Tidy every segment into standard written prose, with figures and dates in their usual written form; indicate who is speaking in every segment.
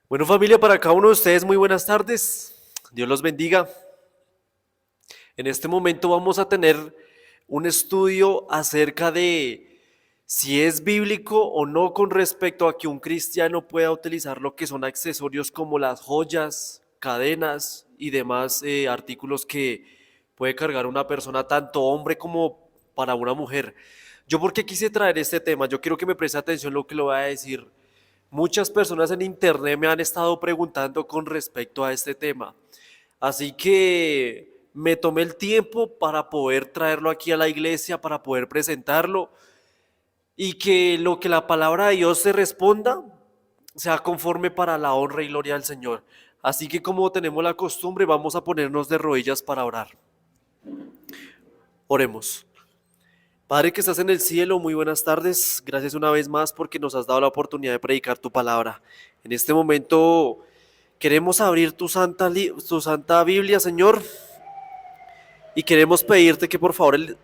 Speaker 1: Bueno, familia, para cada uno de ustedes, muy buenas tardes. Dios los bendiga. En este momento vamos a tener un estudio acerca de si es bíblico o no con respecto a que un cristiano pueda utilizar lo que son accesorios como las joyas, cadenas y demás artículos que puede cargar una persona, tanto hombre como para una mujer. Yo porque quise traer este tema, yo quiero que me preste atención lo que lo voy a decir. Muchas personas en internet me han estado preguntando con respecto a este tema. Así que me tomé el tiempo para poder traerlo aquí a la iglesia, para poder presentarlo y que lo que la palabra de Dios se responda sea conforme para la honra y gloria del Señor. Así que como tenemos la costumbre, vamos a ponernos de rodillas para orar. Oremos. Padre que estás en el cielo, muy buenas tardes. Gracias una vez más porque nos has dado la oportunidad de predicar tu palabra. En este momento queremos abrir tu santa Biblia, Señor, y queremos pedirte que por favor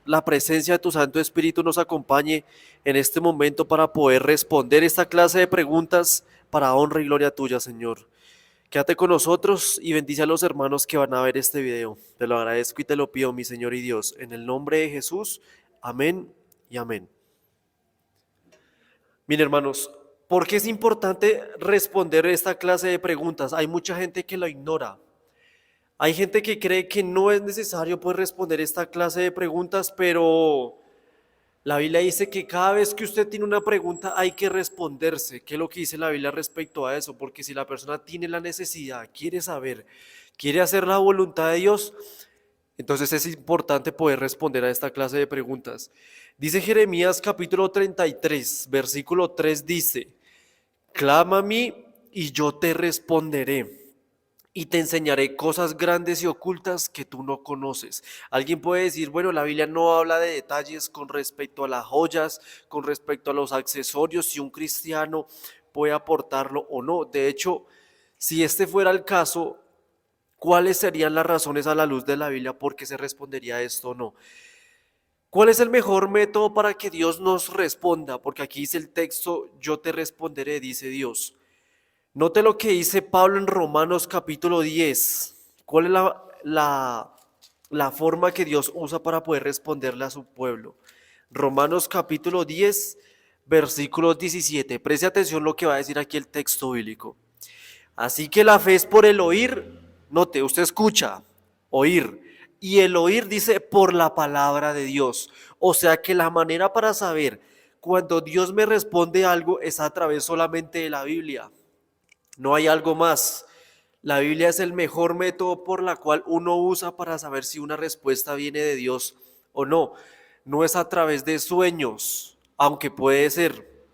Speaker 1: la presencia de tu Santo Espíritu nos acompañe en este momento para poder responder esta clase de preguntas para honra y gloria tuya, Señor. Quédate con nosotros y bendice a los hermanos que van a ver este video. Te lo agradezco y te lo pido, mi Señor y Dios. En el nombre de Jesús, amén y amén. Miren, hermanos, ¿por qué es importante responder esta clase de preguntas? Hay mucha gente que lo ignora. Hay gente que cree que no es necesario pues responder esta clase de preguntas, pero la Biblia dice que cada vez que usted tiene una pregunta hay que responderse. ¿Qué es lo que dice la Biblia respecto a eso? Porque si la persona tiene la necesidad, quiere saber, quiere hacer la voluntad de Dios, entonces es importante poder responder a esta clase de preguntas. Dice Jeremías capítulo 33, versículo 3 dice, clama a mí y yo te responderé y te enseñaré cosas grandes y ocultas que tú no conoces. Alguien puede decir, bueno, la Biblia no habla de detalles con respecto a las joyas, con respecto a los accesorios, si un cristiano puede aportarlo o no. De hecho, si este fuera el caso, ¿cuáles serían las razones a la luz de la Biblia por qué se respondería esto o no? ¿Cuál es el mejor método para que Dios nos responda? Porque aquí dice el texto, yo te responderé, dice Dios. Note lo que dice Pablo en Romanos capítulo 10. ¿Cuál es la forma que Dios usa para poder responderle a su pueblo? Romanos capítulo 10, versículo 17. Preste atención lo que va a decir aquí el texto bíblico. Así que la fe es por el oír. Note, usted escucha, oír. Y el oír dice por la palabra de Dios. O sea que la manera para saber cuando Dios me responde algo es a través solamente de la Biblia. No hay algo más. La Biblia es el mejor método por la cual uno usa para saber si una respuesta viene de Dios o no. No es a través de sueños, aunque puede ser.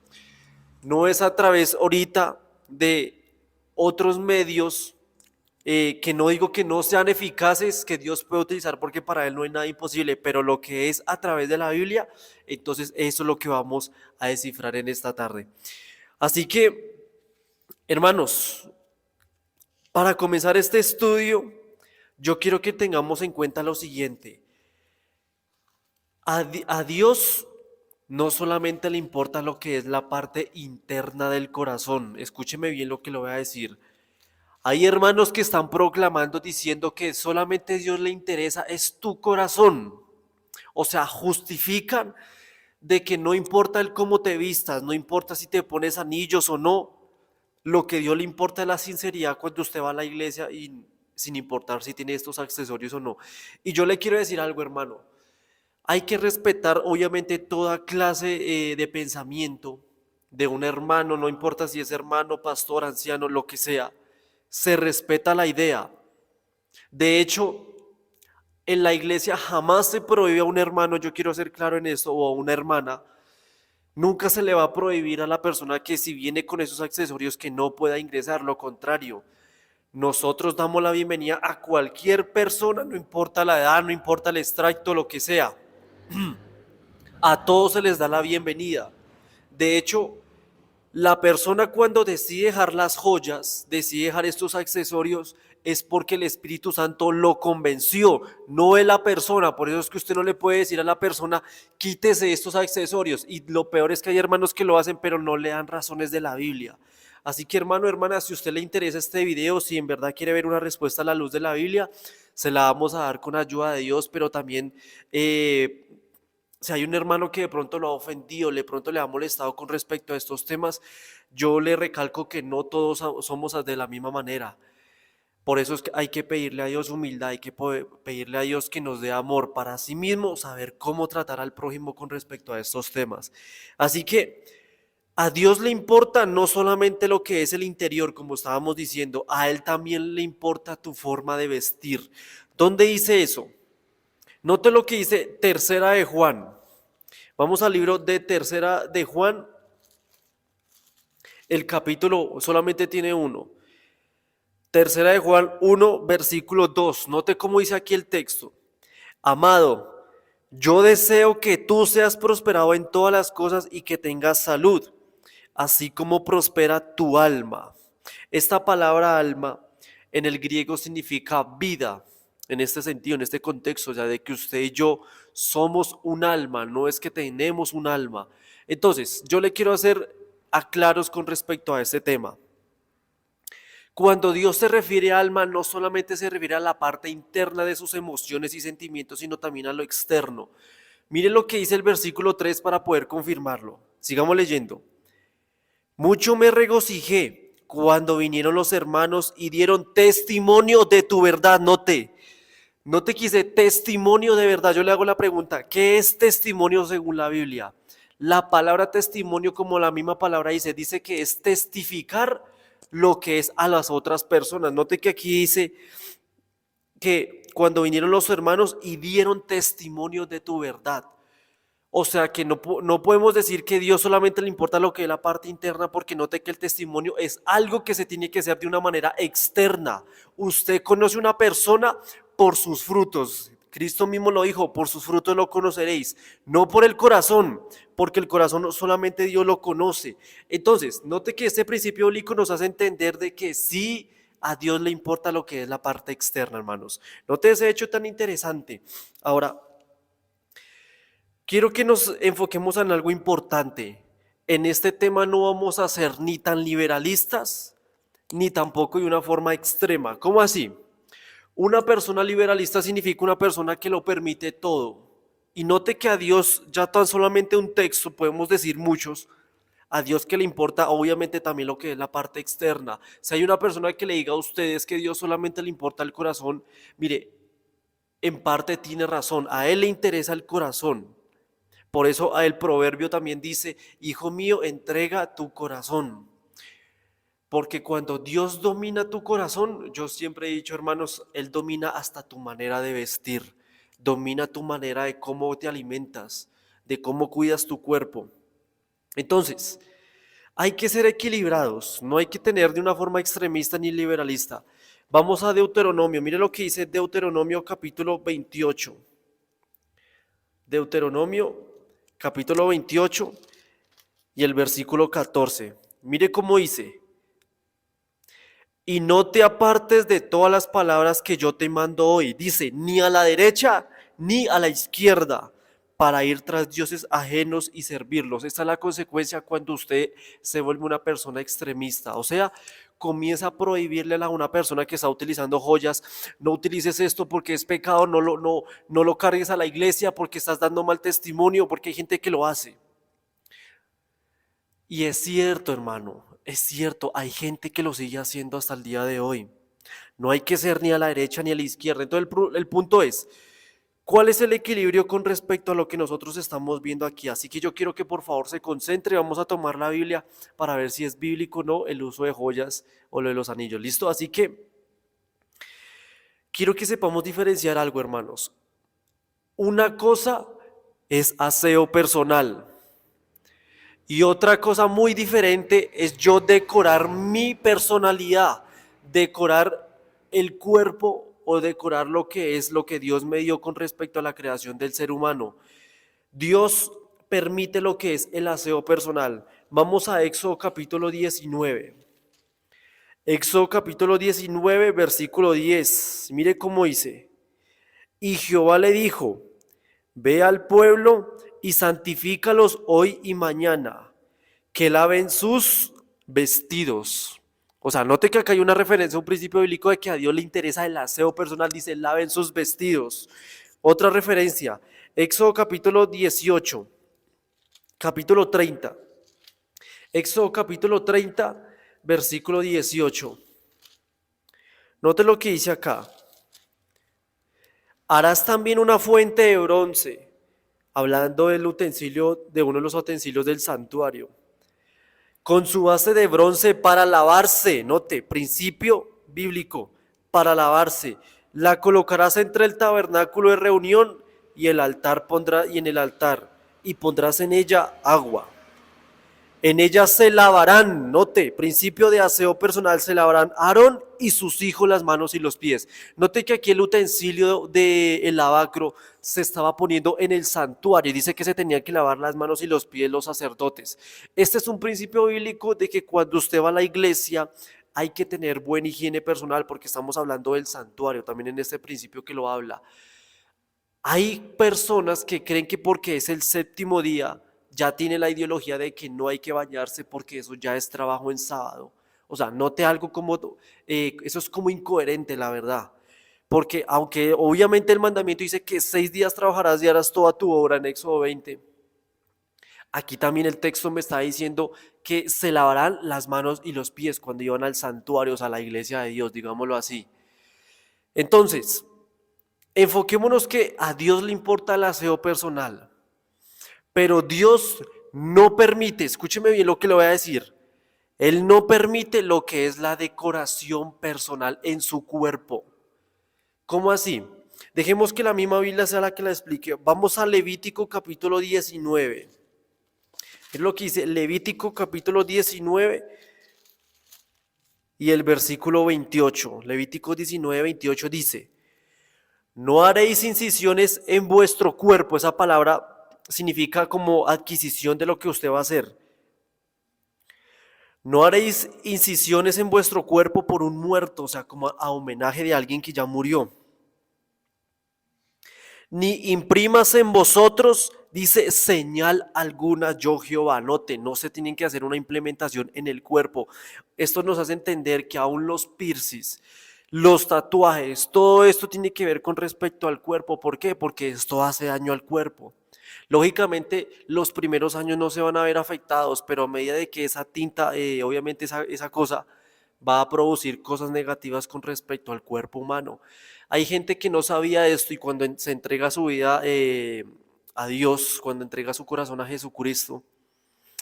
Speaker 1: No es a través ahorita de otros medios que no digo que no sean eficaces, que Dios puede utilizar porque para Él no hay nada imposible, pero lo que es a través de la Biblia, entonces eso es lo que vamos a descifrar en esta tarde. Así que, hermanos, para comenzar este estudio, yo quiero que tengamos en cuenta lo siguiente. A Dios no solamente le importa lo que es la parte interna del corazón. Escúcheme bien lo que le voy a decir. Hay hermanos que están proclamando diciendo que solamente Dios le interesa es tu corazón. O sea, justifican de que no importa el cómo te vistas, no importa si te pones anillos o no, lo que a Dios le importa es la sinceridad cuando usted va a la iglesia y sin importar si tiene estos accesorios o no. Y yo le quiero decir algo, hermano. Hay que respetar obviamente toda clase de pensamiento de un hermano, no importa si es hermano, pastor, anciano, lo que sea. Se respeta la idea. De hecho, en la iglesia jamás se prohíbe a un hermano, yo quiero ser claro en esto, o a una hermana, nunca se le va a prohibir a la persona que si viene con esos accesorios que no pueda ingresar, lo contrario. Nosotros damos la bienvenida a cualquier persona, no importa la edad, no importa el extracto, lo que sea. A todos se les da la bienvenida. De hecho, la persona cuando decide dejar las joyas, decide dejar estos accesorios, es porque el Espíritu Santo lo convenció, no es la persona. Por eso es que usted no le puede decir a la persona, quítese estos accesorios. Y lo peor es que hay hermanos que lo hacen, pero no le dan razones de la Biblia. Así que hermano, hermana, si a usted le interesa este video, si en verdad quiere ver una respuesta a la luz de la Biblia, se la vamos a dar con ayuda de Dios, pero también si hay un hermano que de pronto lo ha ofendido, de pronto le ha molestado con respecto a estos temas, yo le recalco que no todos somos de la misma manera. Por eso es que hay que pedirle a Dios humildad, hay que pedirle a Dios que nos dé amor para sí mismo, saber cómo tratar al prójimo con respecto a estos temas. Así que a Dios le importa no solamente lo que es el interior, como estábamos diciendo, a Él también le importa tu forma de vestir. ¿Dónde dice eso? Note lo que dice Tercera de Juan. Vamos al libro de Tercera de Juan. El capítulo solamente tiene uno. Tercera de Juan 1, versículo 2. Note cómo dice aquí el texto. Amado, yo deseo que tú seas prosperado en todas las cosas y que tengas salud, así como prospera tu alma. Esta palabra alma en el griego significa vida, en este sentido, en este contexto, ya de que usted y yo somos un alma, no es que tenemos un alma. Entonces, yo le quiero hacer aclaros con respecto a este tema. Cuando Dios se refiere a alma, no solamente se refiere a la parte interna de sus emociones y sentimientos, sino también a lo externo. Mire lo que dice el versículo 3 para poder confirmarlo. Sigamos leyendo. Mucho me regocijé cuando vinieron los hermanos y dieron testimonio de tu verdad. Note que dice testimonio de verdad. Yo le hago la pregunta, ¿qué es testimonio según la Biblia? La palabra testimonio, como la misma palabra dice que es testificar lo que es a las otras personas. Note que aquí dice que cuando vinieron los hermanos y dieron testimonio de tu verdad. O sea que no podemos decir que Dios solamente le importa lo que es la parte interna, porque note que el testimonio es algo que se tiene que hacer de una manera externa. Usted conoce una persona por sus frutos. Cristo mismo lo dijo, por sus frutos lo conoceréis, no por el corazón, porque el corazón solamente Dios lo conoce. Entonces, note que este principio bíblico nos hace entender de que sí, a Dios le importa lo que es la parte externa, hermanos. Note ese hecho tan interesante. Ahora, quiero que nos enfoquemos en algo importante. En este tema no vamos a ser ni tan liberalistas, ni tampoco de una forma extrema. ¿Cómo así? Una persona liberalista significa una persona que lo permite todo. Y note que a Dios, ya tan solamente un texto, podemos decir muchos, a Dios que le importa obviamente también lo que es la parte externa. Si hay una persona que le diga a ustedes que Dios solamente le importa el corazón, mire, en parte tiene razón, a Él le interesa el corazón. Por eso el proverbio también dice, hijo mío, entrega tu corazón. Porque cuando Dios domina tu corazón, yo siempre he dicho, hermanos, Él domina hasta tu manera de vestir, domina tu manera de cómo te alimentas, de cómo cuidas tu cuerpo. Entonces, hay que ser equilibrados, no hay que tener de una forma extremista ni liberalista. Vamos a Deuteronomio, mire lo que dice Deuteronomio capítulo 28. Deuteronomio capítulo 28 y el versículo 14. Mire cómo dice. Y no te apartes de todas las palabras que yo te mando hoy. Dice, ni a la derecha ni a la izquierda, para ir tras dioses ajenos y servirlos. Esta es la consecuencia cuando usted se vuelve una persona extremista. O sea, comienza a prohibirle a una persona que está utilizando joyas, no utilices esto porque es pecado, no lo cargues a la iglesia porque estás dando mal testimonio, porque hay gente que lo hace. Y es cierto, hermano, es cierto, hay gente que lo sigue haciendo hasta el día de hoy. No hay que ser ni a la derecha ni a la izquierda. Entonces el punto es, ¿cuál es el equilibrio con respecto a lo que nosotros estamos viendo aquí? Así que yo quiero que por favor se concentre, vamos a tomar la Biblia para ver si es bíblico o no el uso de joyas o lo de los anillos. ¿Listo? Así que quiero que sepamos diferenciar algo, hermanos. Una cosa es aseo personal. Y otra cosa muy diferente es yo decorar mi personalidad, decorar el cuerpo o decorar lo que es lo que Dios me dio con respecto a la creación del ser humano. Dios permite lo que es el aseo personal. Vamos a Éxodo capítulo 19. Éxodo capítulo 19, versículo 10. Mire cómo dice. Y Jehová le dijo, ve al pueblo y santifícalos hoy y mañana, que laven sus vestidos. O sea, note que acá hay una referencia a un principio bíblico de que a Dios le interesa el aseo personal, dice, laven sus vestidos. Otra referencia, Éxodo capítulo 18, capítulo 30. Éxodo capítulo 30, versículo 18. Note lo que dice acá. Harás también una fuente de bronce, hablando del utensilio, de uno de los utensilios del santuario, con su base de bronce para lavarse. Note, principio bíblico, para lavarse. La colocarás entre el tabernáculo de reunión y el altar y en el altar, y pondrás en ella agua. En ella se lavarán, note, principio de aseo personal, se lavarán Aarón y sus hijos las manos y los pies. Note que aquí el utensilio del lavacro se estaba poniendo en el santuario. Dice que se tenían que lavar las manos y los pies los sacerdotes. Este es un principio bíblico de que cuando usted va a la iglesia hay que tener buena higiene personal, porque estamos hablando del santuario, también en este principio que lo habla. Hay personas que creen que porque es el séptimo día ya tiene la ideología de que no hay que bañarse porque eso ya es trabajo en sábado. O sea, note algo como, eso es como incoherente, la verdad. Porque aunque obviamente el mandamiento dice que 6 días trabajarás y harás toda tu obra en Éxodo 20, aquí también el texto me está diciendo que se lavarán las manos y los pies cuando iban al santuario, o sea, a la iglesia de Dios, digámoslo así. Entonces, enfoquémonos que a Dios le importa el aseo personal, pero Dios no permite, escúcheme bien lo que le voy a decir, Él no permite lo que es la decoración personal en su cuerpo. ¿Cómo así? Dejemos que la misma Biblia sea la que la explique. Vamos a Levítico capítulo 19. Es lo que dice Levítico capítulo 19 y el versículo 28. Levítico 19, 28 dice: no haréis incisiones en vuestro cuerpo. Esa palabra significa como adquisición de lo que usted va a hacer. No haréis incisiones en vuestro cuerpo por un muerto, o sea, como a homenaje de alguien que ya murió. Ni imprimas en vosotros, dice, señal alguna, yo Jehová. Note, no se tienen que hacer una implementación en el cuerpo. Esto nos hace entender que aún los piercings, los tatuajes, todo esto tiene que ver con respecto al cuerpo. ¿Por qué? Porque esto hace daño al cuerpo. Lógicamente, los primeros años no se van a ver afectados, pero a medida de que esa tinta, obviamente esa cosa va a producir cosas negativas con respecto al cuerpo humano. Hay gente que no sabía esto y cuando se entrega su vida a Dios, cuando entrega su corazón a Jesucristo,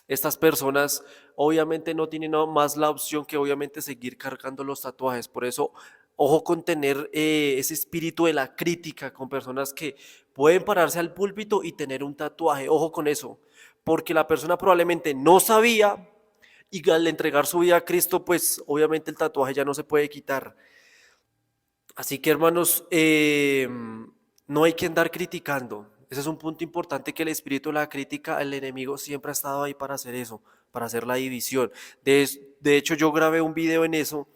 Speaker 1: estas personas obviamente no tienen más la opción que obviamente seguir cargando los tatuajes. Por eso, ojo con tener ese espíritu de la crítica con personas que pueden pararse al púlpito y tener un tatuaje. Ojo con eso, porque la persona probablemente no sabía y al entregar su vida a Cristo, pues obviamente el tatuaje ya no se puede quitar. Así que hermanos, no hay que andar criticando. Ese es un punto importante, que el espíritu de la crítica, el enemigo siempre ha estado ahí para hacer eso, para hacer la división. De hecho, yo grabé un video en eso,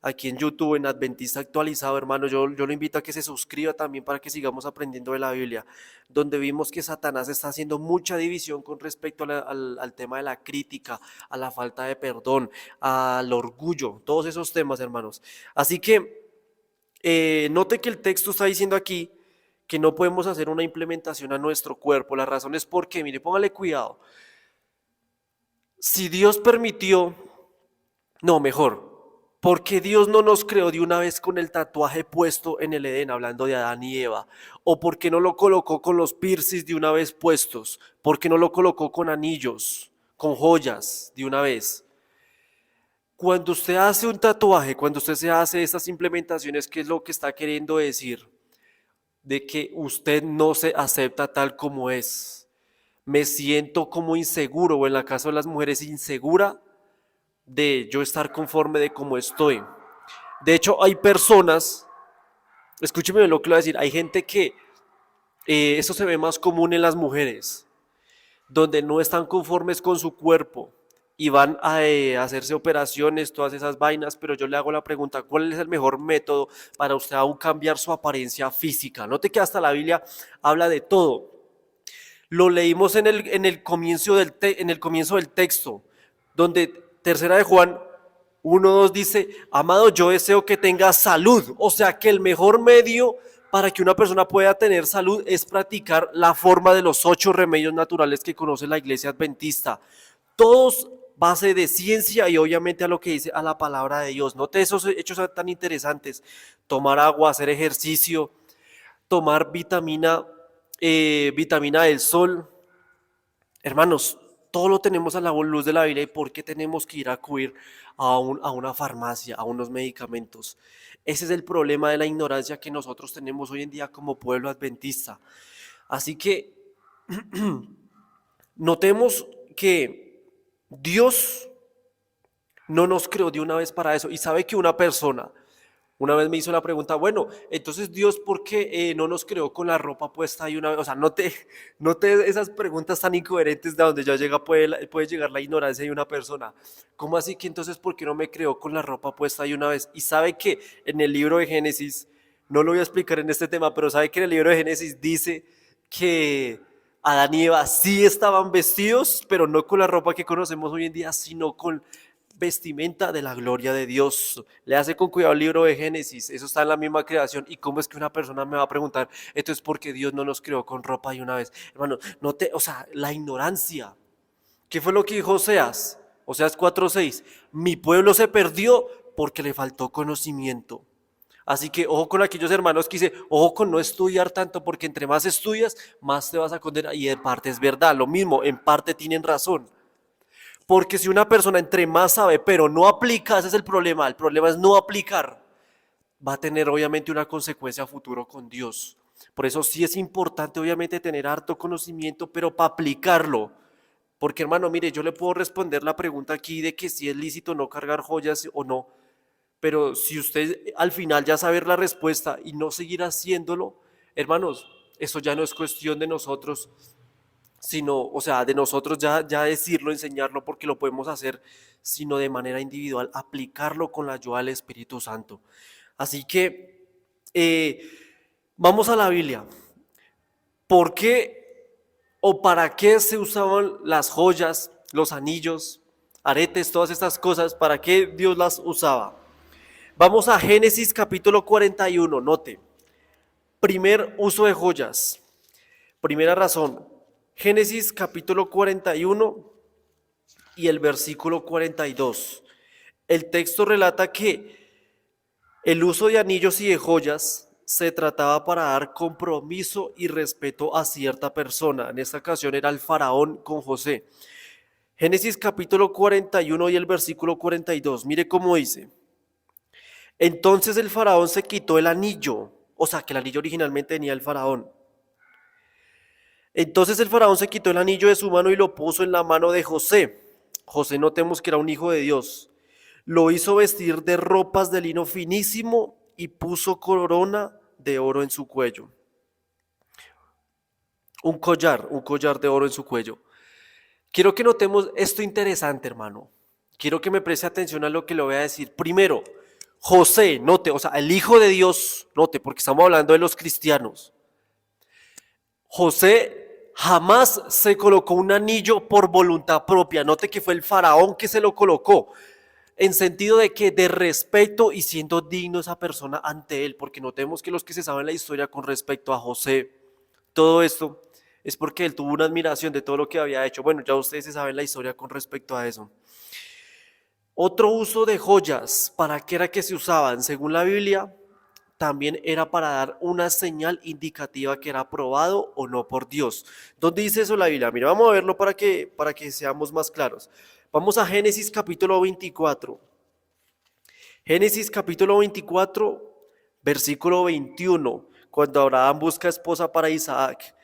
Speaker 1: aquí en YouTube, en Adventista Actualizado, hermano. Yo lo invito a que se suscriba también para que sigamos aprendiendo de la Biblia, donde vimos que Satanás está haciendo mucha división con respecto al tema de la crítica, a la falta de perdón, al orgullo, todos esos temas, hermanos. Así que note que el texto está diciendo aquí que no podemos hacer una implementación a nuestro cuerpo. La razón es porque, mire, póngale cuidado. Si Dios permitió, no, mejor, porque Dios no nos creó de una vez con el tatuaje puesto en el Edén, hablando de Adán y Eva, o porque no lo colocó con los piercings de una vez puestos, porque no lo colocó con anillos, con joyas de una vez. Cuando usted hace un tatuaje, cuando usted se hace estas implementaciones, ¿qué es lo que está queriendo decir? De que usted no se acepta tal como es. Me siento como inseguro, o en el caso de las mujeres, insegura de yo estar conforme de cómo estoy. De hecho, hay personas, escúcheme lo que le voy a decir, hay gente que eso se ve más común en las mujeres, donde no están conformes con su cuerpo y van a hacerse operaciones, todas esas vainas, pero yo le hago la pregunta: ¿cuál es el mejor método para usted aún cambiar su apariencia física? Note que hasta la Biblia habla de todo. Lo leímos en el comienzo del texto, donde Tercera de Juan 1:2 dice, amado, yo deseo que tengas salud. O sea que el mejor medio para que una persona pueda tener salud es practicar la forma de los 8 remedios naturales que conoce la iglesia adventista. Todos base de ciencia y obviamente a lo que dice a la palabra de Dios. Note esos hechos tan interesantes. Tomar agua, hacer ejercicio, tomar vitamina del sol. Hermanos, todo lo tenemos a la luz de la Biblia y ¿por qué tenemos que ir a acudir a una farmacia, a unos medicamentos? Ese es el problema de la ignorancia que nosotros tenemos hoy en día como pueblo adventista. Así que notemos que Dios no nos creó de una vez para eso. Y sabe que una persona una vez me hizo la pregunta, bueno, entonces Dios, ¿por qué no nos creó con la ropa puesta ahí una vez? O sea, note esas preguntas tan incoherentes de donde ya puede llegar la ignorancia de una persona. ¿Cómo así que entonces por qué no me creó con la ropa puesta ahí una vez? Y sabe que en el libro de Génesis, no lo voy a explicar en este tema, pero sabe que en el libro de Génesis dice que Adán y Eva sí estaban vestidos, pero no con la ropa que conocemos hoy en día, sino con vestimenta de la gloria de Dios. Le hace con cuidado el libro de Génesis, eso está en la misma creación. ¿Y cómo es que una persona me va a preguntar, esto es porque Dios no nos creó con ropa de una vez? Hermano, o sea, la ignorancia. ¿Qué fue lo que dijo Oseas? Oseas 4:6. Mi pueblo se perdió porque le faltó conocimiento. Así que ojo con aquellos hermanos que dicen, ojo con no estudiar tanto, porque entre más estudias, más te vas a condenar. Y en parte es verdad, lo mismo, en parte tienen razón. Porque si una persona entre más sabe, pero no aplica, ese es el problema es no aplicar, va a tener obviamente una consecuencia a futuro con Dios. Por eso sí es importante obviamente tener harto conocimiento, pero para aplicarlo. Porque hermano, mire, yo le puedo responder la pregunta aquí de que si es lícito no cargar joyas o no, pero si usted al final ya saber la respuesta y no seguir haciéndolo, hermanos, eso ya no es cuestión de nosotros, sino, o sea, de nosotros ya decirlo, enseñarlo, porque lo podemos hacer, sino de manera individual, aplicarlo con la ayuda del Espíritu Santo. Así que eh, vamos a la Biblia. ¿Por qué o para qué se usaban las joyas, los anillos, aretes, todas estas cosas? ¿Para qué Dios las usaba? Vamos a Génesis capítulo 41, note. Primer uso de joyas. Primera razón. Génesis capítulo 41 y el versículo 42. El texto relata que el uso de anillos y de joyas se trataba para dar compromiso y respeto a cierta persona. En esta ocasión era el faraón con José. Génesis capítulo 41 y el versículo 42. Mire cómo dice. Entonces el faraón se quitó el anillo, o sea que el anillo originalmente tenía el faraón. Entonces el faraón se quitó el anillo de su mano y lo puso en la mano de José. José, notemos que era un hijo de Dios. Lo hizo vestir de ropas de lino finísimo y puso corona de oro en su cuello. Un collar de oro en su cuello. Quiero que notemos esto interesante, hermano. Quiero que me preste atención a lo que le voy a decir. Primero, José, note, o sea, el hijo de Dios, note, porque estamos hablando de los cristianos. José jamás se colocó un anillo por voluntad propia. Note que fue el faraón que se lo colocó, en sentido de que de respeto y siendo digno esa persona ante él, porque notemos que los que se saben la historia con respecto a José, todo esto es porque él tuvo una admiración de todo lo que había hecho. Bueno, ya ustedes se saben la historia con respecto a eso. Otro uso de joyas, ¿para qué era que se usaban? Según la Biblia, también era para dar una señal indicativa que era aprobado o no por Dios. ¿Dónde dice eso la Biblia? Mira, vamos a verlo para que seamos más claros. Vamos a Génesis capítulo 24. Génesis capítulo 24, versículo 21, cuando Abraham busca esposa para Isaac.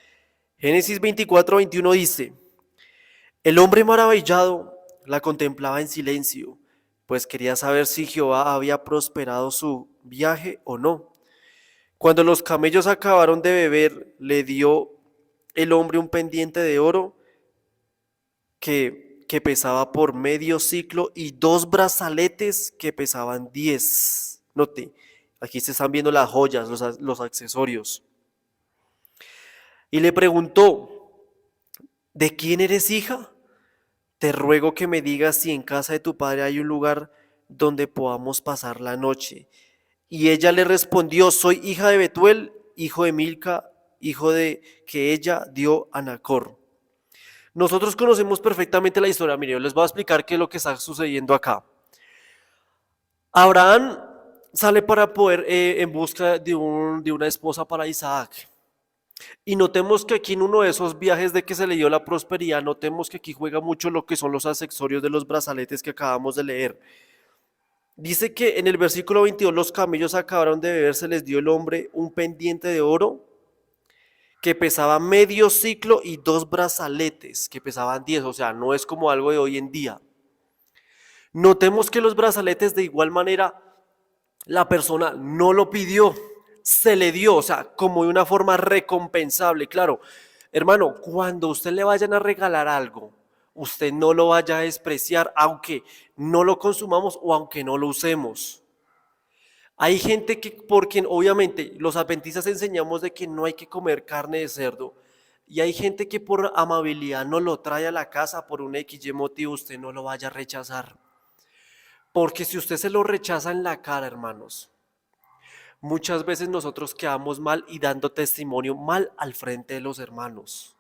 Speaker 1: Génesis 24, 21 dice, el hombre maravillado la contemplaba en silencio, pues quería saber si Jehová había prosperado su viaje o no. Cuando los camellos acabaron de beber, le dio el hombre un pendiente de oro que pesaba por medio ciclo y 2 brazaletes que pesaban 10. Note, aquí se están viendo las joyas, los accesorios. Y le preguntó, ¿de quién eres hija? te ruego que me digas si en casa de tu padre hay un lugar donde podamos pasar la noche. Y ella le respondió, soy hija de Betuel, hijo de Milca, hijo de que ella dio a Nacor. Nosotros conocemos perfectamente la historia. Mire, yo les voy a explicar qué es lo que está sucediendo acá. Abraham sale para poder en busca de una esposa para Isaac. Y notemos que aquí en uno de esos viajes de que se le dio la prosperidad, notemos que aquí juega mucho lo que son los accesorios de los brazaletes que acabamos de leer. Dice que en el versículo 22 los camellos acabaron de beber, se les dio el hombre un pendiente de oro que pesaba medio ciclo y 2 brazaletes que pesaban 10, o sea, no es como algo de hoy en día. Notemos que los brazaletes de igual manera la persona no lo pidió, se le dio, o sea, como de una forma recompensable. Claro, hermano, cuando usted le vayan a regalar algo, usted no lo vaya a despreciar, aunque no lo consumamos o aunque no lo usemos. Hay gente que, porque obviamente los adventistas enseñamos de que no hay que comer carne de cerdo, y hay gente que por amabilidad no lo trae a la casa por un XY motivo, usted no lo vaya a rechazar. Porque si usted se lo rechaza en la cara, hermanos, muchas veces nosotros quedamos mal y dando testimonio mal al frente de los hermanos.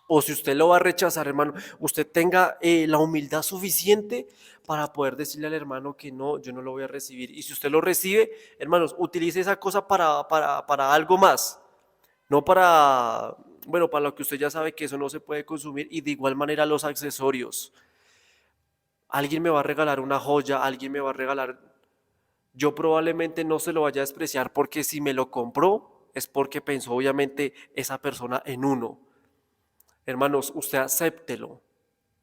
Speaker 1: O si usted lo va a rechazar, hermano, usted tenga la humildad suficiente para poder decirle al hermano que no, yo no lo voy a recibir. Y si usted lo recibe, hermanos, utilice esa cosa para algo más. No para, bueno, para lo que usted ya sabe que eso no se puede consumir. Y de igual manera los accesorios. Alguien me va a regalar una joya, alguien me va a regalar, yo probablemente no se lo vaya a despreciar porque si me lo compró es porque pensó obviamente esa persona en uno. Hermanos, usted acéptelo,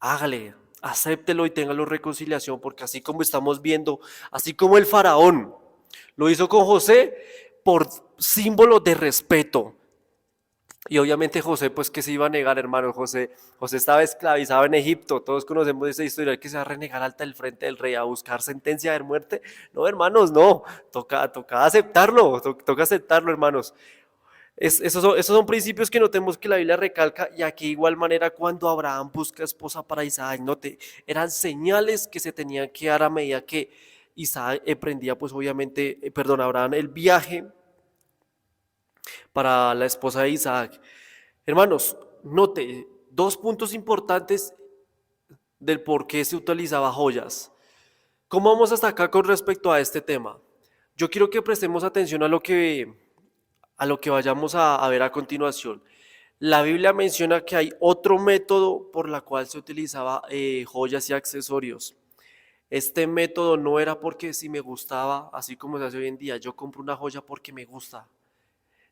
Speaker 1: hágale, acéptelo y téngalo reconciliación, porque así como estamos viendo, así como el faraón lo hizo con José por símbolo de respeto. Y obviamente José, pues que se iba a negar, hermano. José estaba esclavizado en Egipto. Todos conocemos esa historia, que se va a renegar alta del frente del rey a buscar sentencia de muerte. No, hermanos, no. Toca aceptarlo, toca aceptarlo, hermanos. Esos son principios que notemos que la Biblia recalca, y aquí de igual manera cuando Abraham busca esposa para Isaac, note, eran señales que se tenían que dar a medida que Isaac emprendía, pues obviamente, Abraham el viaje para la esposa de Isaac. Hermanos, note 2 puntos importantes del por qué se utilizaba joyas. ¿Cómo vamos hasta acá con respecto a este tema? Yo quiero que prestemos atención a lo que vayamos a ver a continuación. La Biblia menciona que hay otro método por la cual se utilizaba joyas y accesorios. Este método no era porque si me gustaba, así como se hace hoy en día, yo compro una joya porque me gusta.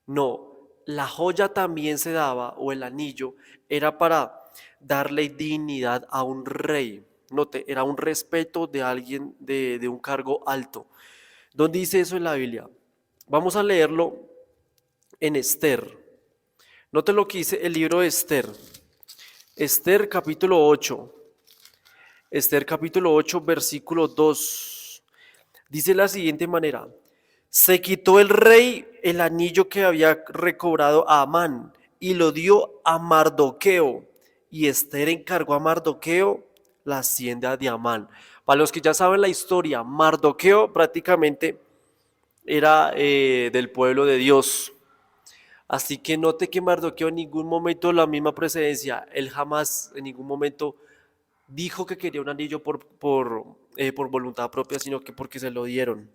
Speaker 1: No, la joya también se daba, o el anillo, era para darle dignidad a un rey. Note, era un respeto de alguien de un cargo alto. ¿Dónde dice eso en la Biblia? Vamos a leerlo en Esther. Note lo que dice el libro de Esther. Esther capítulo 8. Esther capítulo 8, versículo 2. Dice de la siguiente manera. Se quitó el rey el anillo que había recobrado a Amán y lo dio a Mardoqueo. Y Esther encargó a Mardoqueo la hacienda de Amán. Para los que ya saben la historia, Mardoqueo prácticamente era del pueblo de Dios. Así que note que Mardoqueo en ningún momento, la misma precedencia, él jamás en ningún momento dijo que quería un anillo por voluntad propia, sino que porque se lo dieron.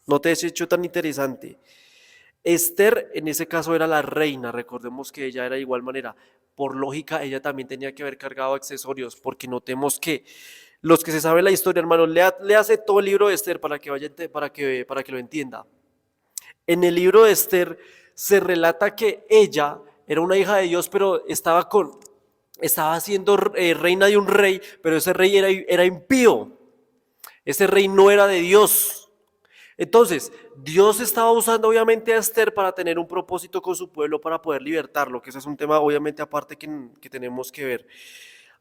Speaker 1: Note ese hecho tan interesante. Esther en ese caso era la reina, recordemos que ella era de igual manera. Por lógica, ella también tenía que haber cargado accesorios, porque notemos que los que se saben la historia, hermanos, léase todo el libro de Esther para que lo entienda. En el libro de Esther se relata que ella era una hija de Dios, pero estaba siendo reina de un rey, pero ese rey era impío. Ese rey no era de Dios. Entonces, Dios estaba usando obviamente a Esther para tener un propósito con su pueblo, para poder libertarlo, que ese es un tema obviamente aparte que tenemos que ver.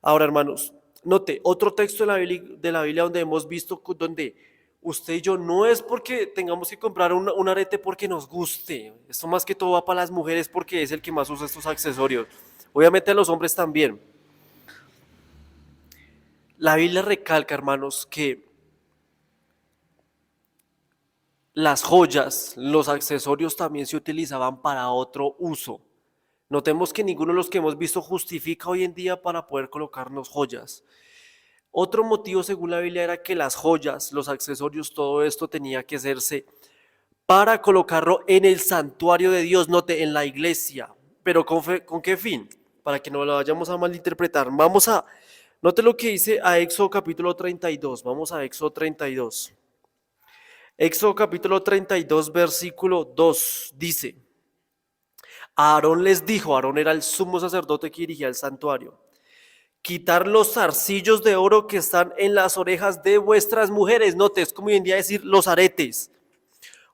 Speaker 1: Ahora, hermanos, note, otro texto de la Biblia donde hemos visto, donde usted y yo no es porque tengamos que comprar un arete porque nos guste. Esto más que todo va para las mujeres porque es el que más usa estos accesorios. Obviamente a los hombres también. La Biblia recalca, hermanos, que las joyas, los accesorios también se utilizaban para otro uso. Notemos que ninguno de los que hemos visto justifica hoy en día para poder colocarnos joyas. Otro motivo según la Biblia era que las joyas, los accesorios, todo esto tenía que hacerse para colocarlo en el santuario de Dios, note, en la iglesia. Pero ¿con qué fin? Para que no lo vayamos a malinterpretar. Note lo que dice a Éxodo capítulo 32. Vamos a Éxodo 32. Éxodo capítulo 32, versículo 2 dice: Aarón les dijo, Aarón era el sumo sacerdote que dirigía el santuario: quitar los zarcillos de oro que están en las orejas de vuestras mujeres. Note, es como hoy en día decir los aretes.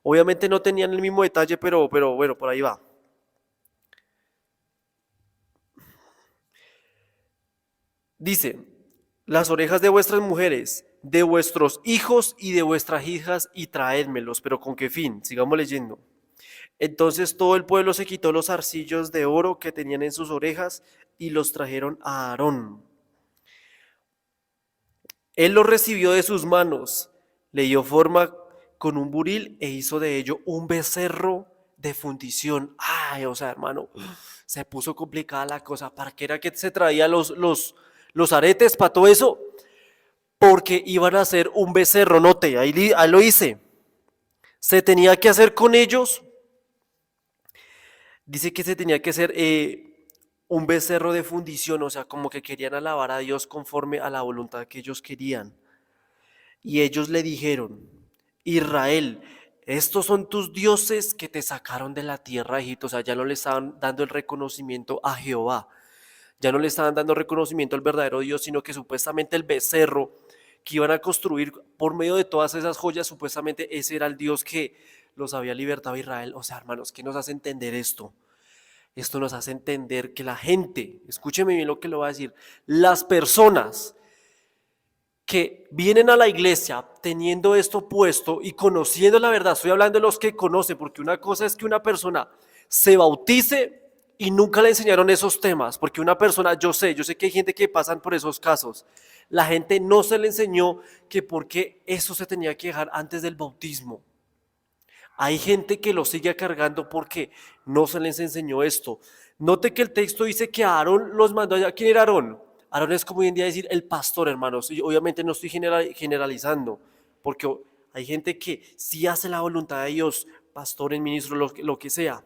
Speaker 1: Obviamente no tenían el mismo detalle, pero bueno, por ahí va. Dice, las orejas de vuestras mujeres, de vuestros hijos y de vuestras hijas, y traédmelos. ¿Pero con qué fin? Sigamos leyendo. Entonces todo el pueblo se quitó los zarcillos de oro que tenían en sus orejas y los trajeron a Aarón. Él los recibió de sus manos, le dio forma con un buril e hizo de ello un becerro de fundición. Ay, o sea, hermano, se puso complicada la cosa. ¿Para qué era que se traía los aretes para todo eso? Porque iban a hacer un becerro, note, ahí lo hice. Se tenía que hacer con ellos, dice que se tenía que hacer un becerro de fundición, o sea, como que querían alabar a Dios conforme a la voluntad que ellos querían. Y ellos le dijeron: Israel, estos son tus dioses que te sacaron de la tierra de Egipto. O sea, ya no le estaban dando el reconocimiento a Jehová, ya no le estaban dando reconocimiento al verdadero Dios, sino que supuestamente el becerro que iban a construir por medio de todas esas joyas, supuestamente ese era el Dios que los había libertado a Israel. O sea, hermanos, ¿qué nos hace entender esto? Esto nos hace entender que la gente, escúcheme bien lo que le voy a decir, las personas que vienen a la iglesia teniendo esto puesto y conociendo la verdad, estoy hablando de los que conocen, porque una cosa es que una persona se bautice y nunca le enseñaron esos temas, porque una persona, yo sé que hay gente que pasan por esos casos, la gente no se le enseñó que por qué eso se tenía que dejar antes del bautismo. Hay gente que lo sigue cargando porque no se les enseñó esto. Note que el texto dice que Aarón los mandó allá. ¿Quién era Aarón? Aarón es como hoy en día decir el pastor, hermanos. Y obviamente no estoy generalizando, porque hay gente que sí hace la voluntad de Dios, pastor, en ministro, lo que sea.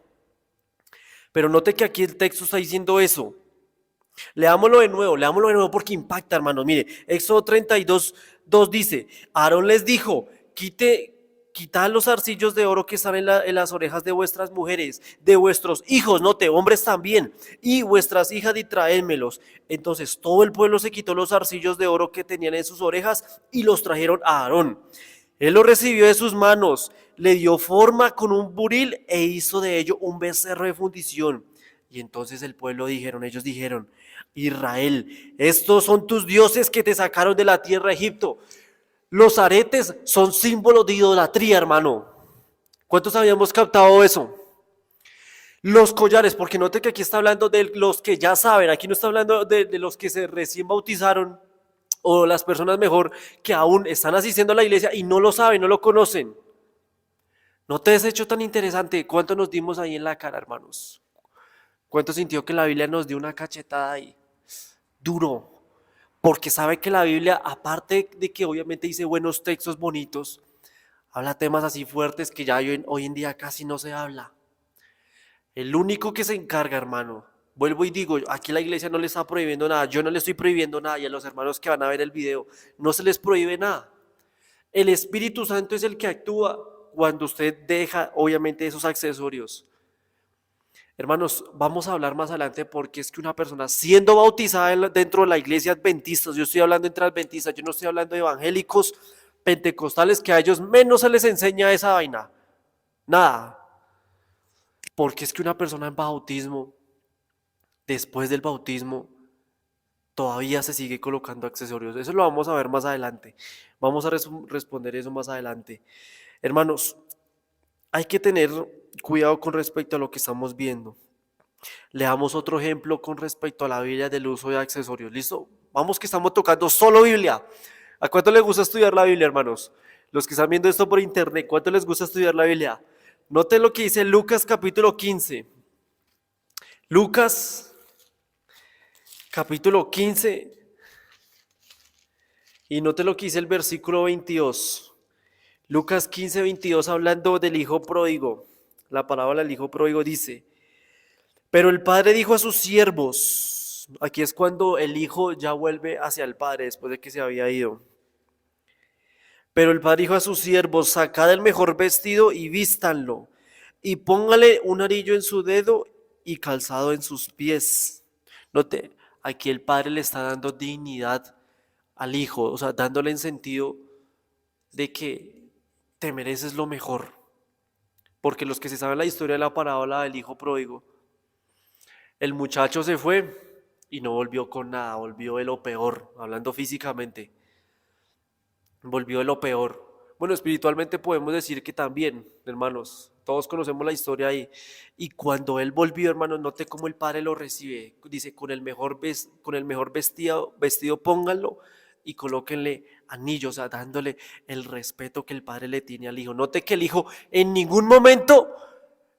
Speaker 1: Pero note que aquí el texto está diciendo eso. Leámoslo de nuevo porque impacta, hermanos. Mire, Éxodo 32, 2 dice: Aarón les dijo: quitad los zarcillos de oro que están en las orejas de vuestras mujeres, de vuestros hijos, note, hombres también, y vuestras hijas, y traédmelos. Entonces todo el pueblo se quitó los zarcillos de oro que tenían en sus orejas y los trajeron a Aarón. Él los recibió de sus manos, le dio forma con un buril e hizo de ello un becerro de fundición. Y entonces ellos dijeron: Israel, estos son tus dioses que te sacaron de la tierra de Egipto. Los aretes son símbolos de idolatría, hermano. ¿Cuántos habíamos captado eso? Los collares, porque note que aquí está hablando de los que ya saben, aquí no está hablando de los que se recién bautizaron, o las personas mejor que aún están asistiendo a la iglesia y no lo saben, no lo conocen. ¿No te has hecho tan interesante? ¿Cuánto nos dimos ahí en la cara, hermanos? ¿Cuánto sintió que la Biblia nos dio una cachetada ahí? Duro. Porque sabe que la Biblia, aparte de que obviamente dice buenos textos bonitos, habla temas así fuertes que ya hoy en día casi no se habla. El único que se encarga, hermano, vuelvo y digo, aquí la iglesia no le está prohibiendo nada, yo no le estoy prohibiendo nada, y a los hermanos que van a ver el video, no se les prohíbe nada. El Espíritu Santo es el que actúa cuando usted deja, obviamente, esos accesorios. Hermanos, vamos a hablar más adelante porque es que una persona siendo bautizada dentro de la iglesia adventista, yo estoy hablando entre adventistas, yo no estoy hablando de evangélicos pentecostales que a ellos menos se les enseña esa vaina, nada, porque es que una persona en bautismo, después del bautismo, todavía se sigue colocando accesorios. Eso lo vamos a ver más adelante, vamos a responder eso más adelante. Hermanos, hay que tener cuidado con respecto a lo que estamos viendo. Leamos otro ejemplo con respecto a la Biblia del uso de accesorios. ¿Listo? Vamos que estamos tocando solo Biblia. ¿A cuánto les gusta estudiar la Biblia, hermanos? Los que están viendo esto por internet, ¿cuánto les gusta estudiar la Biblia? Noten lo que dice Lucas capítulo 15. Lucas capítulo 15. Y noten lo que dice el versículo 22. Lucas 15, 22, hablando del hijo pródigo. La parábola del hijo pródigo dice: pero el padre dijo a sus siervos, aquí es cuando el hijo ya vuelve hacia el padre después de que se había ido. Pero el padre dijo a sus siervos: sacad el mejor vestido y vístanlo, y póngale un anillo en su dedo y calzado en sus pies. Note, aquí el padre le está dando dignidad al hijo, o sea, dándole en sentido de que te mereces lo mejor. Porque los que se saben la historia de la parábola del hijo pródigo, el muchacho se fue y no volvió con nada, volvió de lo peor, hablando físicamente, volvió de lo peor. Bueno, espiritualmente podemos decir que también, hermanos, todos conocemos la historia ahí. Y cuando él volvió, hermanos, note cómo el padre lo recibe. Dice: con el mejor vestido pónganlo y colóquenle anillos, o sea, dándole el respeto que el padre le tiene al hijo. Note que el hijo en ningún momento...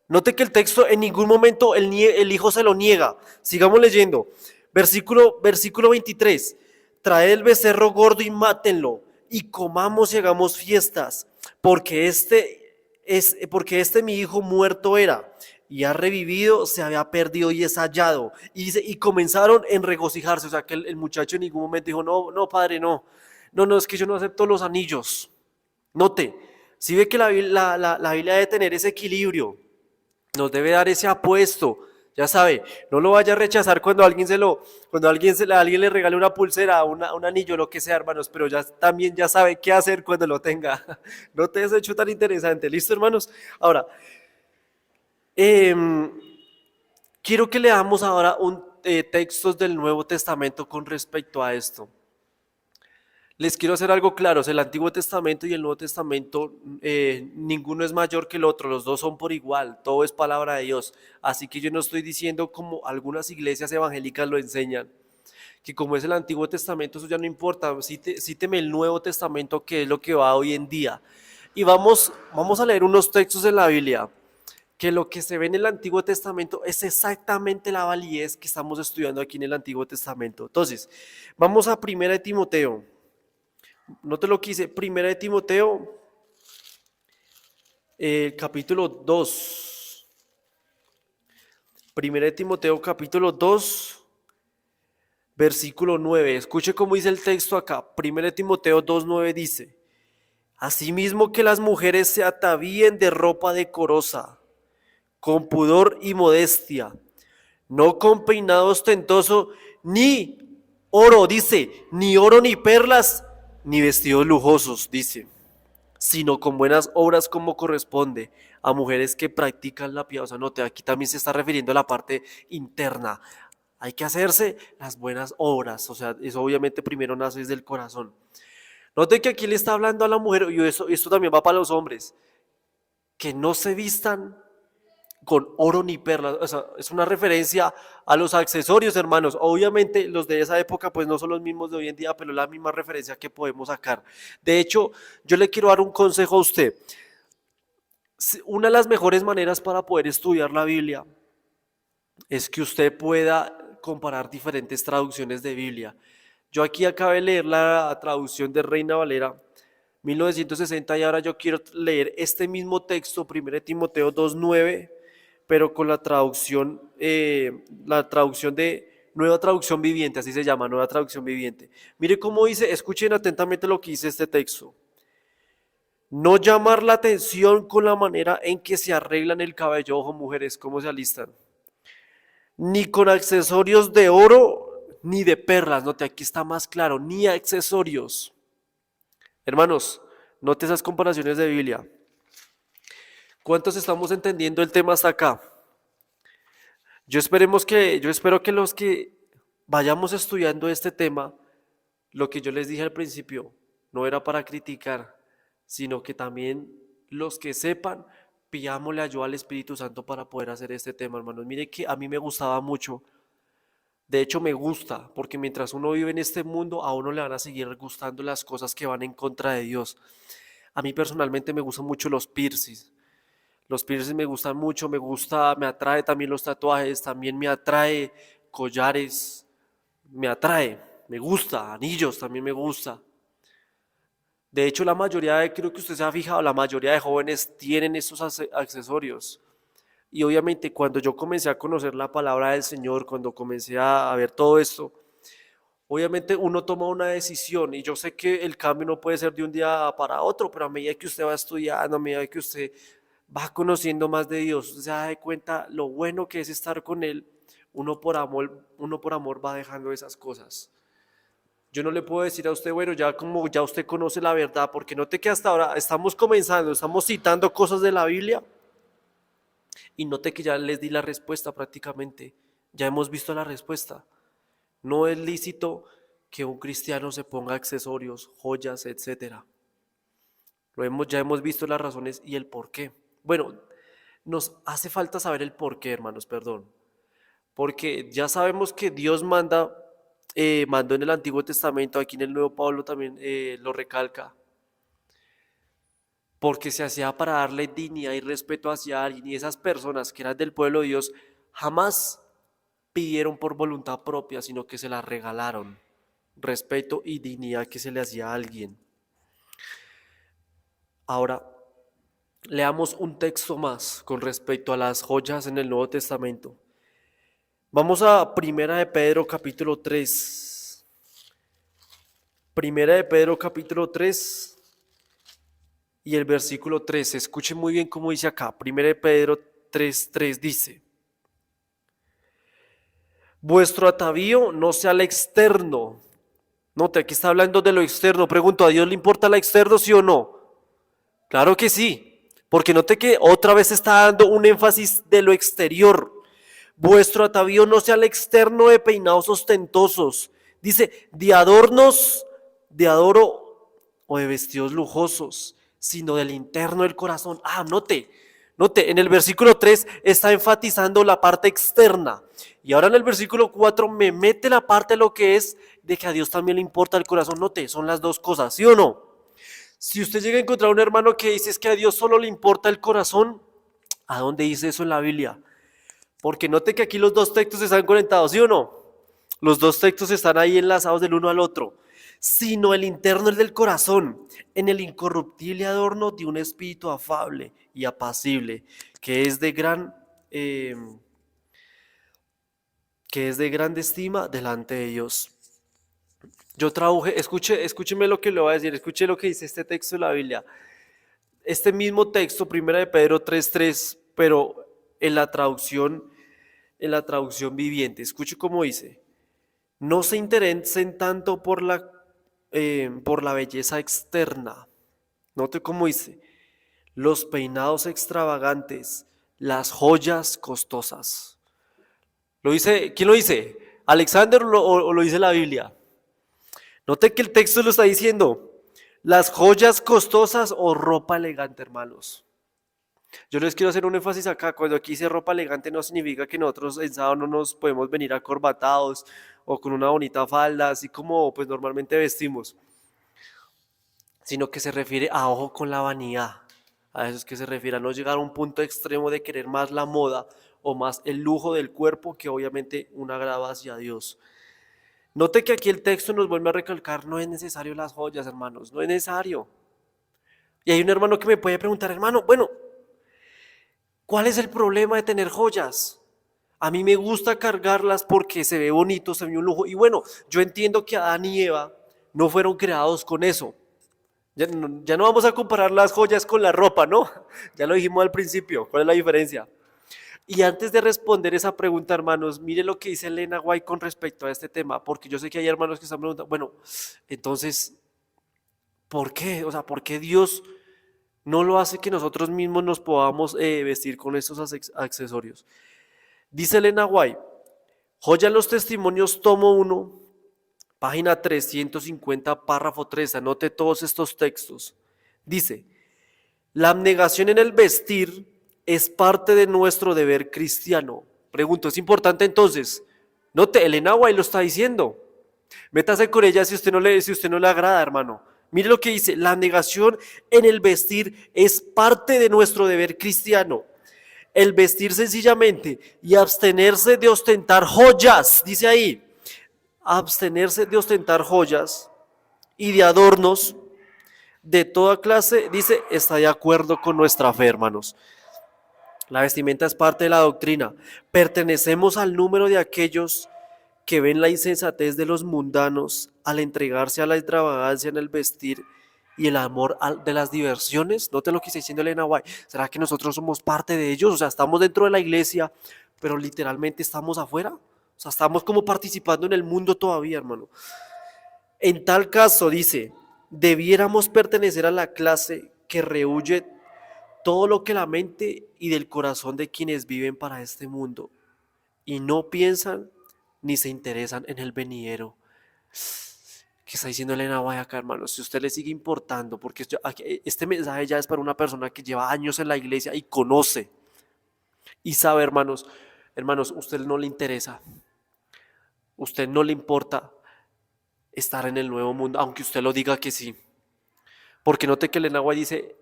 Speaker 1: Note que el texto en ningún momento el hijo se lo niega. Sigamos leyendo. Versículo 23. Traed el becerro gordo y mátenlo, y comamos y hagamos fiestas, porque este mi hijo muerto era, y ha revivido, se había perdido y es hallado. Y dice, y comenzaron en regocijarse. O sea que el muchacho en ningún momento dijo: no, no, padre, no. No, es que yo no acepto los anillos. Note, si ve que la Biblia debe tener ese equilibrio. Nos debe dar ese apuesto, ya sabe, no lo vaya a rechazar cuando alguien le regale una pulsera, un anillo, lo que sea, hermanos, pero también ya sabe qué hacer cuando lo tenga. No te has hecho tan interesante, ¿listo, hermanos? Ahora, quiero que leamos ahora textos del Nuevo Testamento con respecto a esto. Les quiero hacer algo claro: el Antiguo Testamento y el Nuevo Testamento, ninguno es mayor que el otro, los dos son por igual, todo es palabra de Dios. Así que yo no estoy diciendo, como algunas iglesias evangélicas lo enseñan, que como es el Antiguo Testamento eso ya no importa. Cíteme el Nuevo Testamento, que es lo que va hoy en día. Y vamos a leer unos textos en la Biblia, que lo que se ve en el Antiguo Testamento es exactamente la validez que estamos estudiando aquí en el Antiguo Testamento. Entonces, vamos a 1 Timoteo. No te lo quise. 1 Timoteo, capítulo 2. 1 Timoteo, capítulo 2, versículo 9. Escuche cómo dice el texto acá. 1 Timoteo 2:9 dice: asimismo que las mujeres se atavíen de ropa decorosa, con pudor y modestia, no con peinado ostentoso, ni oro, dice, ni oro ni perlas, ni vestidos lujosos, dice, sino con buenas obras como corresponde a mujeres que practican la piedad. O sea, note, aquí también se está refiriendo a la parte interna. Hay que hacerse las buenas obras, o sea, eso obviamente primero nace desde el corazón. Note que aquí le está hablando a la mujer, y esto también va para los hombres, que no se vistan con oro ni perlas. O sea, es una referencia a los accesorios, hermanos. Obviamente los de esa época pues no son los mismos de hoy en día, pero es la misma referencia que podemos sacar. De hecho, yo le quiero dar un consejo a usted. Una de las mejores maneras para poder estudiar la Biblia es que usted pueda comparar diferentes traducciones de Biblia. Yo aquí acabé de leer la traducción de Reina Valera 1960, y ahora yo quiero leer este mismo texto, 1 Timoteo 2:9, pero con la traducción de Nueva Traducción Viviente, así se llama, Nueva Traducción Viviente. Mire cómo dice, escuchen atentamente lo que dice este texto. No llamar la atención con la manera en que se arreglan el cabello. Ojo, mujeres, cómo se alistan. Ni con accesorios de oro, ni de perlas. Note, aquí está más claro, ni accesorios. Hermanos, note esas comparaciones de Biblia. ¿Cuántos estamos entendiendo el tema hasta acá? Yo espero que los que vayamos estudiando este tema, lo que yo les dije al principio, no era para criticar, sino que también los que sepan, pidámosle ayuda al Espíritu Santo para poder hacer este tema, hermanos. Mire que a mí me gustaba mucho De hecho, me gusta, porque mientras uno vive en este mundo, a uno le van a seguir gustando las cosas que van en contra de Dios. A mí personalmente me gustan mucho los piercings. Los piercings me gustan mucho, me atrae también los tatuajes, también me atrae collares, me atrae, me gusta, anillos también me gusta. De hecho, creo que usted se ha fijado, la mayoría de jóvenes tienen estos accesorios. Y obviamente cuando yo comencé a conocer la palabra del Señor, cuando comencé a ver todo esto, obviamente uno toma una decisión y yo sé que el cambio no puede ser de un día para otro, pero a medida que usted va estudiando, a medida que usted va conociendo más de Dios, usted se da cuenta lo bueno que es estar con Él, uno por amor va dejando esas cosas. Yo no le puedo decir a usted, bueno, ya como ya usted conoce la verdad, porque note que hasta ahora estamos comenzando, estamos citando cosas de la Biblia y note que ya les di la respuesta prácticamente, ya hemos visto la respuesta. No es lícito que un cristiano se ponga accesorios, joyas, etcétera. Ya hemos visto las razones y el por qué. Bueno, nos hace falta saber el por qué, hermanos, perdón. Porque ya sabemos que Dios mandó en el Antiguo Testamento, aquí en el Nuevo Pablo también lo recalca, porque se hacía para darle dignidad y respeto hacia alguien, y esas personas que eran del pueblo de Dios jamás pidieron por voluntad propia, sino que se la regalaron, respeto y dignidad que se le hacía a alguien. Ahora, leamos un texto más con respecto a las joyas en el Nuevo Testamento. Vamos a Primera de Pedro capítulo 3. Primera de Pedro capítulo 3 y el versículo 3. Escuchen muy bien cómo dice acá. Primera de Pedro 3:3 dice: vuestro atavío no sea el externo. Note, aquí está hablando de lo externo. Pregunto, ¿a Dios le importa lo externo, sí o no? Claro que sí, porque note que otra vez está dando un énfasis de lo exterior. Vuestro atavío no sea el externo de peinados ostentosos. Dice, de adornos, de adoro o de vestidos lujosos, sino del interno del corazón. Note, en el versículo 3 está enfatizando la parte externa. Y ahora en el versículo 4 me mete la parte de lo que es de que a Dios también le importa el corazón. Note, son las dos cosas, ¿sí o no? Si usted llega a encontrar un hermano que dice es que a Dios solo le importa el corazón, ¿a dónde dice eso en la Biblia? Porque note que aquí los dos textos están conectados, ¿sí o no? Los dos textos están ahí enlazados del uno al otro. Sino el interno, el del corazón, en el incorruptible adorno de un espíritu afable y apacible, que es de grande estima delante de Dios. Yo traduje, escúcheme lo que le voy a decir, escuche lo que dice este texto de la Biblia. Este mismo texto, Primera de Pedro 3:3, pero en la traducción viviente. Escuche cómo dice: no se interesen tanto por la belleza externa. Note cómo dice: los peinados extravagantes, las joyas costosas. ¿Quién lo dice? ¿Alexander o lo dice la Biblia? Note que el texto lo está diciendo: las joyas costosas o ropa elegante, hermanos. Yo les quiero hacer un énfasis acá. Cuando aquí dice ropa elegante no significa que nosotros en sábado no nos podemos venir acorbatados o con una bonita falda, así como pues normalmente vestimos, sino que se refiere a ojo con la vanidad. A eso es que se refiere, a no llegar a un punto extremo de querer más la moda o más el lujo del cuerpo que obviamente un agrado hacia Dios. Note que aquí el texto nos vuelve a recalcar, no es necesario las joyas, hermanos, no es necesario. Y hay un hermano que me puede preguntar, hermano, bueno, ¿cuál es el problema de tener joyas? A mí me gusta cargarlas porque se ve bonito, se ve un lujo. Y bueno, yo entiendo que Adán y Eva no fueron creados con eso. Ya no vamos a comparar las joyas con la ropa, ¿no? Ya lo dijimos al principio. ¿Cuál es la diferencia? Y antes de responder esa pregunta, hermanos, mire lo que dice Elena White con respecto a este tema, porque yo sé que hay hermanos que están preguntando, bueno, entonces, ¿por qué? O sea, ¿por qué Dios no lo hace que nosotros mismos nos podamos vestir con estos accesorios? Dice Elena White, Joya en los Testimonios, tomo 1, página 350, párrafo 3, anote todos estos textos. Dice, la abnegación en el vestir es parte de nuestro deber cristiano. Pregunto, ¿es importante entonces? Note, Elena White lo está diciendo. Métase con ella si usted no le agrada, hermano. Mire lo que dice, la negación en el vestir es parte de nuestro deber cristiano. El vestir sencillamente y abstenerse de ostentar joyas, dice ahí, abstenerse de ostentar joyas y de adornos de toda clase, dice, está de acuerdo con nuestra fe, hermanos. La vestimenta es parte de la doctrina. Pertenecemos al número de aquellos que ven la insensatez de los mundanos al entregarse a la extravagancia en el vestir y el amor de las diversiones. Note lo que está diciendo Elena White. ¿Será que nosotros somos parte de ellos? O sea, estamos dentro de la iglesia, pero literalmente estamos afuera. O sea, estamos como participando en el mundo todavía, hermano. En tal caso, dice, debiéramos pertenecer a la clase que rehúye todo lo que la mente y del corazón de quienes viven para este mundo y no piensan ni se interesan en el venidero. ¿Qué está diciendo Elena White acá, hermano? Si usted le sigue importando, porque este mensaje ya es para una persona que lleva años en la iglesia y conoce y sabe, hermanos, usted no le interesa, usted no le importa estar en el nuevo mundo, aunque usted lo diga que sí. Porque note que Elena White dice,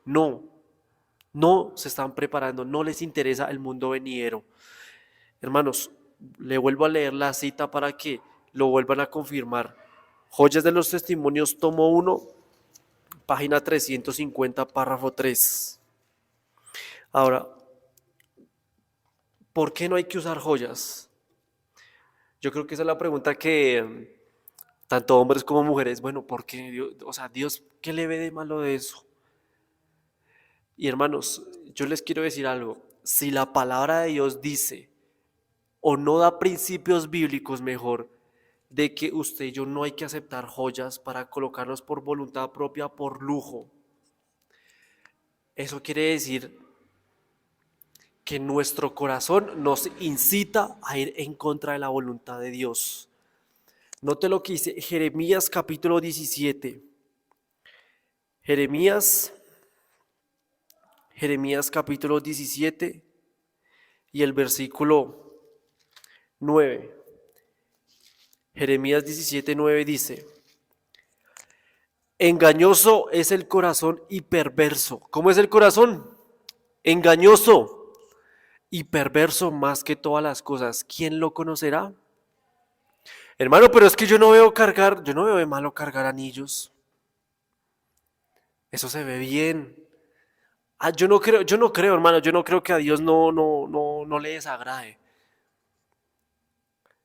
Speaker 1: no se están preparando, no les interesa el mundo venidero. Hermanos, le vuelvo a leer la cita para que lo vuelvan a confirmar. Joyas de los Testimonios, tomo 1, página 350, párrafo 3. Ahora, ¿por qué no hay que usar joyas? Yo creo que esa es la pregunta que tanto hombres como mujeres, bueno, ¿por qué? Dios, o sea, Dios, ¿qué le ve de malo de eso? Y hermanos, yo les quiero decir algo. Si la palabra de Dios dice o no da principios bíblicos mejor de que usted y yo no hay que aceptar joyas para colocarnos por voluntad propia, por lujo, eso quiere decir que nuestro corazón nos incita a ir en contra de la voluntad de Dios. Note lo que dice Jeremías capítulo 17. Jeremías capítulo 17 y el versículo 9. Jeremías 17:9 dice, engañoso es el corazón y perverso. ¿Cómo es el corazón? Engañoso y perverso más que todas las cosas. ¿Quién lo conocerá? Hermano, pero es que yo no veo de malo cargar anillos. Eso se ve bien. Yo no creo, hermano, yo no creo que a Dios no le desagrade.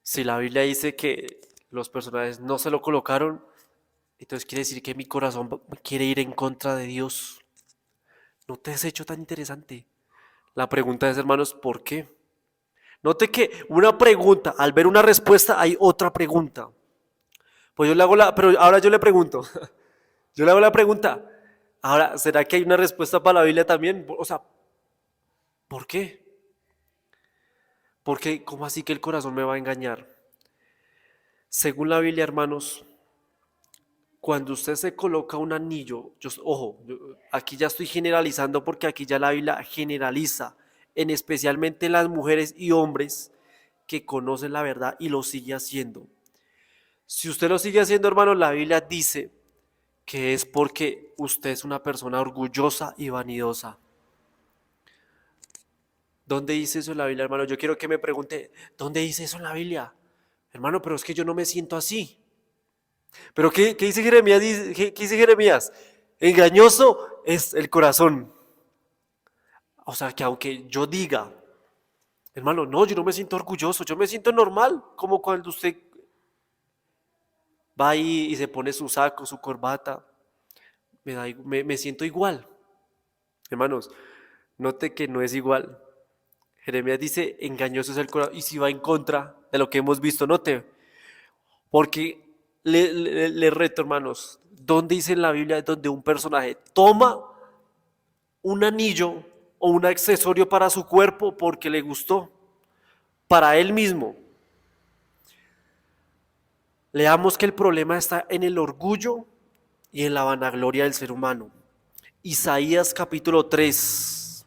Speaker 1: Si la Biblia dice que los personajes no se lo colocaron, entonces quiere decir que mi corazón quiere ir en contra de Dios. ¿No te has hecho tan interesante? La pregunta es, hermanos, ¿por qué? Note que una pregunta, al ver una respuesta, hay otra pregunta. Pues yo le hago pero ahora yo le pregunto. Yo le hago la pregunta. Ahora, ¿será que hay una respuesta para la Biblia también? O sea, ¿por qué? Porque, ¿cómo así que el corazón me va a engañar? Según la Biblia, hermanos, cuando usted se coloca un anillo, aquí ya estoy generalizando porque aquí ya la Biblia generaliza, en especialmente las mujeres y hombres que conocen la verdad y lo sigue haciendo. Si usted lo sigue haciendo, hermano, la Biblia dice que es porque usted es una persona orgullosa y vanidosa. ¿Dónde dice eso en la Biblia, hermano? Yo quiero que me pregunte, ¿dónde dice eso en la Biblia? Hermano, pero es que yo no me siento así. ¿Pero qué dice Jeremías? ¿Qué dice Jeremías? Engañoso es el corazón. O sea, que aunque yo diga, hermano, no, yo no me siento orgulloso, yo me siento normal, como cuando usted va ahí y se pone su saco, su corbata, me siento igual. Hermanos, note que no es igual. Jeremías dice, engañoso es el corazón, y si va en contra de lo que hemos visto, note, porque le reto, hermanos, ¿dónde dice en la Biblia donde un personaje toma un anillo o un accesorio para su cuerpo porque le gustó, para él mismo? Leamos que el problema está en el orgullo y en la vanagloria del ser humano. Isaías capítulo 3.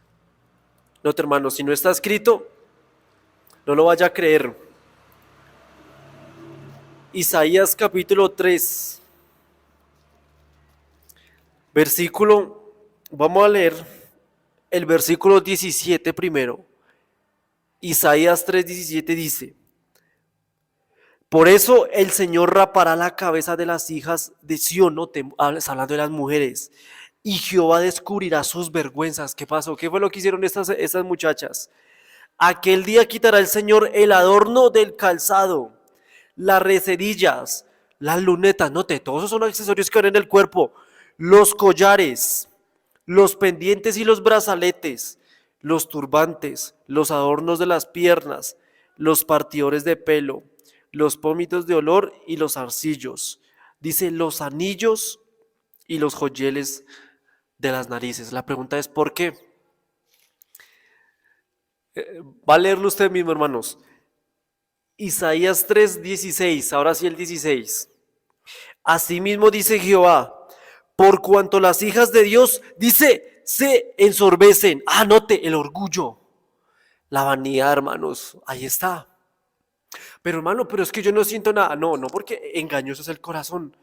Speaker 1: Note, hermanos, si no está escrito, no lo vaya a creer. Isaías capítulo 3, versículo, vamos a leer el versículo 17 primero. Isaías 3:17 dice: por eso el Señor rapará la cabeza de las hijas de Sión, ¿no? Hablando de las mujeres, y Jehová descubrirá sus vergüenzas. ¿Qué pasó? ¿Qué fue lo que hicieron estas muchachas? Aquel día quitará el Señor el adorno del calzado, las recerillas, las lunetas, note, todos esos son accesorios que van en el cuerpo, los collares, los pendientes y los brazaletes, los turbantes, los adornos de las piernas, los partidores de pelo, los pómitos de olor y los arcillos. Dice los anillos y los joyeles de las narices. La pregunta es ¿por qué? Va a leerlo usted mismo, hermanos. Isaías 3:16, ahora sí el 16. Asimismo dice Jehová, por cuanto las hijas de Dios, dice, se ensorbecen. Note, el orgullo, la vanidad, hermanos, ahí está. Pero hermano, pero es que yo no siento nada. No, no, porque engañoso es el corazón.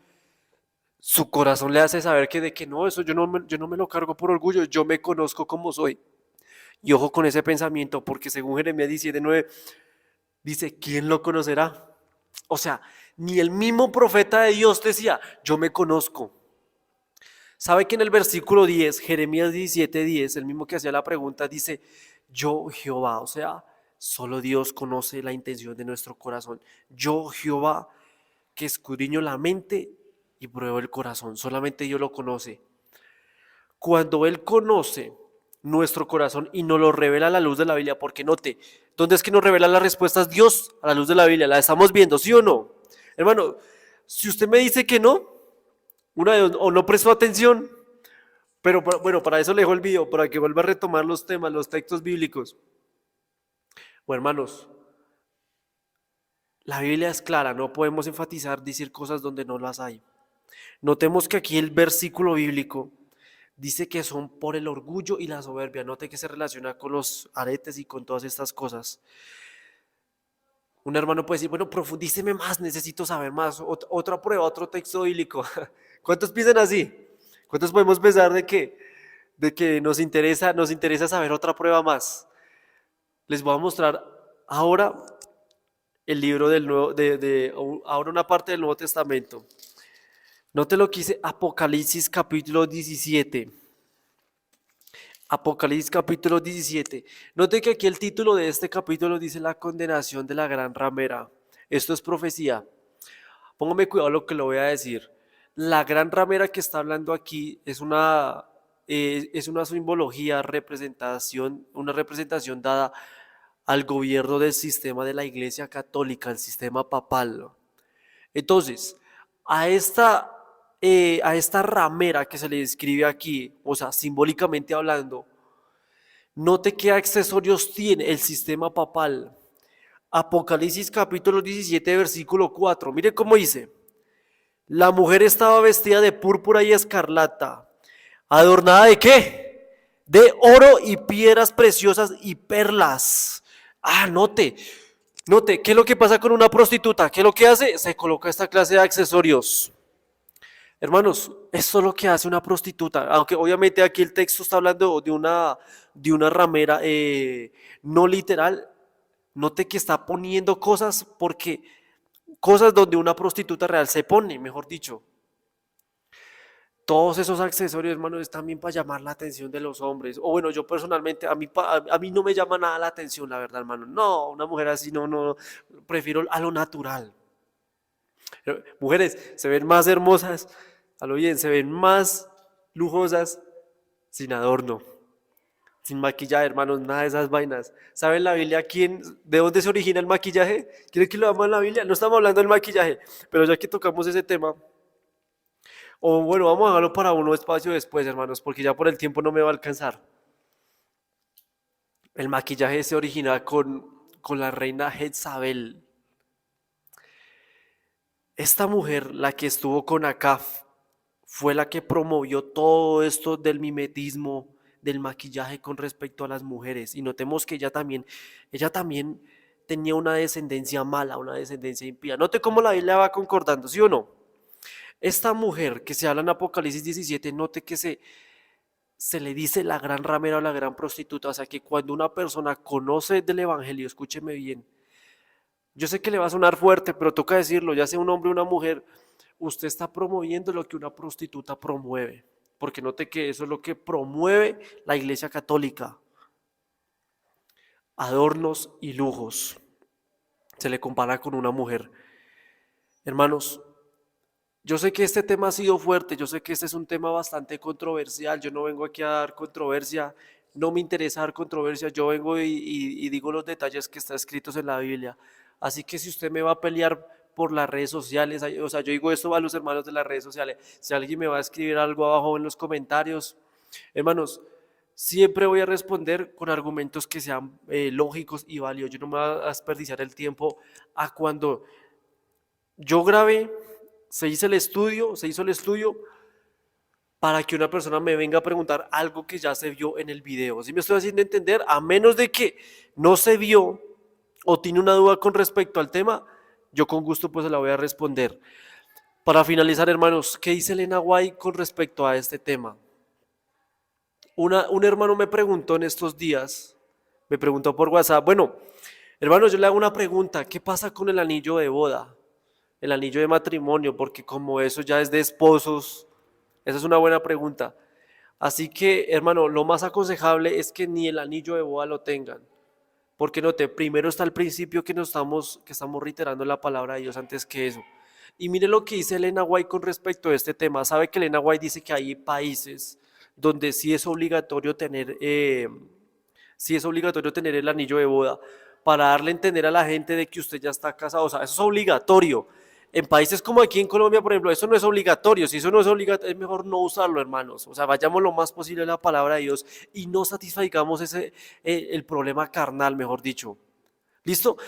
Speaker 1: Su corazón le hace saber que de que no, eso yo no me lo cargo por orgullo, yo me conozco como soy. Y ojo con ese pensamiento, porque según Jeremías 17:9, dice, ¿quién lo conocerá? O sea, ni el mismo profeta de Dios decía, yo me conozco. ¿Sabe que en el versículo 10, Jeremías 17:10, el mismo que hacía la pregunta, dice, yo Jehová, o sea, solo Dios conoce la intención de nuestro corazón. Yo Jehová, que escudriño la mente y pruebo el corazón, solamente Dios lo conoce. Cuando Él conoce nuestro corazón y nos lo revela a la luz de la Biblia, porque note, ¿dónde es que nos revela las respuestas Dios? A la luz de la Biblia, ¿la estamos viendo, sí o no? Hermano, si usted me dice que no, o no prestó atención, pero bueno, para eso le dejo el video, para que vuelva a retomar los temas, los textos bíblicos. Bueno, hermanos, la Biblia es clara, no podemos enfatizar, decir cosas donde no las hay. Notemos que aquí el versículo bíblico dice que son por el orgullo y la soberbia. Note que se relaciona con los aretes y con todas estas cosas. Un hermano puede decir, bueno, profundíceme más, necesito saber más. Otra prueba, otro texto bíblico. ¿Cuántos piensan así? ¿Cuántos podemos pensar de que nos interesa saber otra prueba más? Les voy a mostrar ahora el libro del Nuevo, ahora una parte del Nuevo Testamento. Note lo que dice Apocalipsis capítulo 17. Apocalipsis capítulo 17. Note que aquí el título de este capítulo dice la condenación de la gran ramera. Esto es profecía. Póngame cuidado lo que lo voy a decir. La gran ramera que está hablando aquí es una simbología, una representación dada al gobierno del sistema de la Iglesia Católica, el sistema papal. Entonces, a esta ramera que se le describe aquí, o sea, simbólicamente hablando, note qué accesorios tiene el sistema papal. Apocalipsis capítulo 17, versículo 4. Mire cómo dice. La mujer estaba vestida de púrpura y escarlata. ¿Adornada de qué? De oro y piedras preciosas y perlas. Note, ¿qué es lo que pasa con una prostituta? ¿Qué es lo que hace? Se coloca esta clase de accesorios. Hermanos, esto es lo que hace una prostituta, aunque obviamente aquí el texto está hablando de una ramera no literal. Note que está poniendo cosas donde una prostituta real se pone, mejor dicho. Todos esos accesorios, hermanos, es también para llamar la atención de los hombres. O bueno, yo personalmente, a mí no me llama nada la atención, la verdad, hermano. No, una mujer así, no, prefiero a lo natural. Mujeres se ven más hermosas, a lo bien, se ven más lujosas sin adorno, sin maquillaje, hermanos, nada de esas vainas. ¿Saben la Biblia de dónde se origina el maquillaje? ¿Quieren que lo veamos en la Biblia? No estamos hablando del maquillaje, pero ya que tocamos ese tema, o bueno, vamos a dejarlo para uno espacio después, hermanos, porque ya por el tiempo no me va a alcanzar. El maquillaje se origina con la reina Jezabel. Esta mujer, la que estuvo con Acaf, fue la que promovió todo esto del mimetismo, del maquillaje con respecto a las mujeres. Y notemos que ella también tenía una descendencia mala, una descendencia impía. Note cómo la Biblia va concordando, ¿sí o no? Esta mujer que se habla en Apocalipsis 17, note que se le dice la gran ramera o la gran prostituta. O sea que cuando una persona conoce del Evangelio, escúcheme bien, yo sé que le va a sonar fuerte, pero toca decirlo, ya sea un hombre o una mujer, usted está promoviendo lo que una prostituta promueve. Porque note que eso es lo que promueve la Iglesia Católica. Adornos y lujos. Se le compara con una mujer. Hermanos, yo sé que este tema ha sido fuerte, yo sé que este es un tema bastante controversial, yo no vengo aquí a dar controversia, no me interesa dar controversia, yo vengo y digo los detalles que están escritos en la Biblia. Así que si usted me va a pelear por las redes sociales, o sea, yo digo esto a los hermanos de las redes sociales, si alguien me va a escribir algo abajo en los comentarios, hermanos, siempre voy a responder con argumentos que sean lógicos y válidos. Yo no me voy a desperdiciar el tiempo a cuando yo grabé, se hizo el estudio para que una persona me venga a preguntar algo que ya se vio en el video. ¿Sí me estoy haciendo entender? A menos de que no se vio o tiene una duda con respecto al tema, yo con gusto pues se la voy a responder. Para finalizar, hermanos, ¿qué dice Elena White con respecto a este tema? Un hermano me preguntó en estos días, me preguntó por WhatsApp, bueno, hermano, yo le hago una pregunta, ¿qué pasa con el anillo de boda? El anillo de matrimonio, porque como eso ya es de esposos, esa es una buena pregunta. Así que, hermano, lo más aconsejable es que ni el anillo de boda lo tengan. Porque note, primero está el principio que estamos reiterando la palabra de Dios antes que eso. Y mire lo que dice Elena White con respecto a este tema. Sabe que Elena White dice que hay países donde sí es obligatorio tener el anillo de boda para darle a entender a la gente de que usted ya está casado. O sea, eso es obligatorio. En países como aquí en Colombia, por ejemplo, eso no es obligatorio. Si eso no es obligatorio, es mejor no usarlo, hermanos. O sea, vayamos lo más posible a la palabra de Dios y no satisfagamos el problema carnal, mejor dicho. ¿Listo?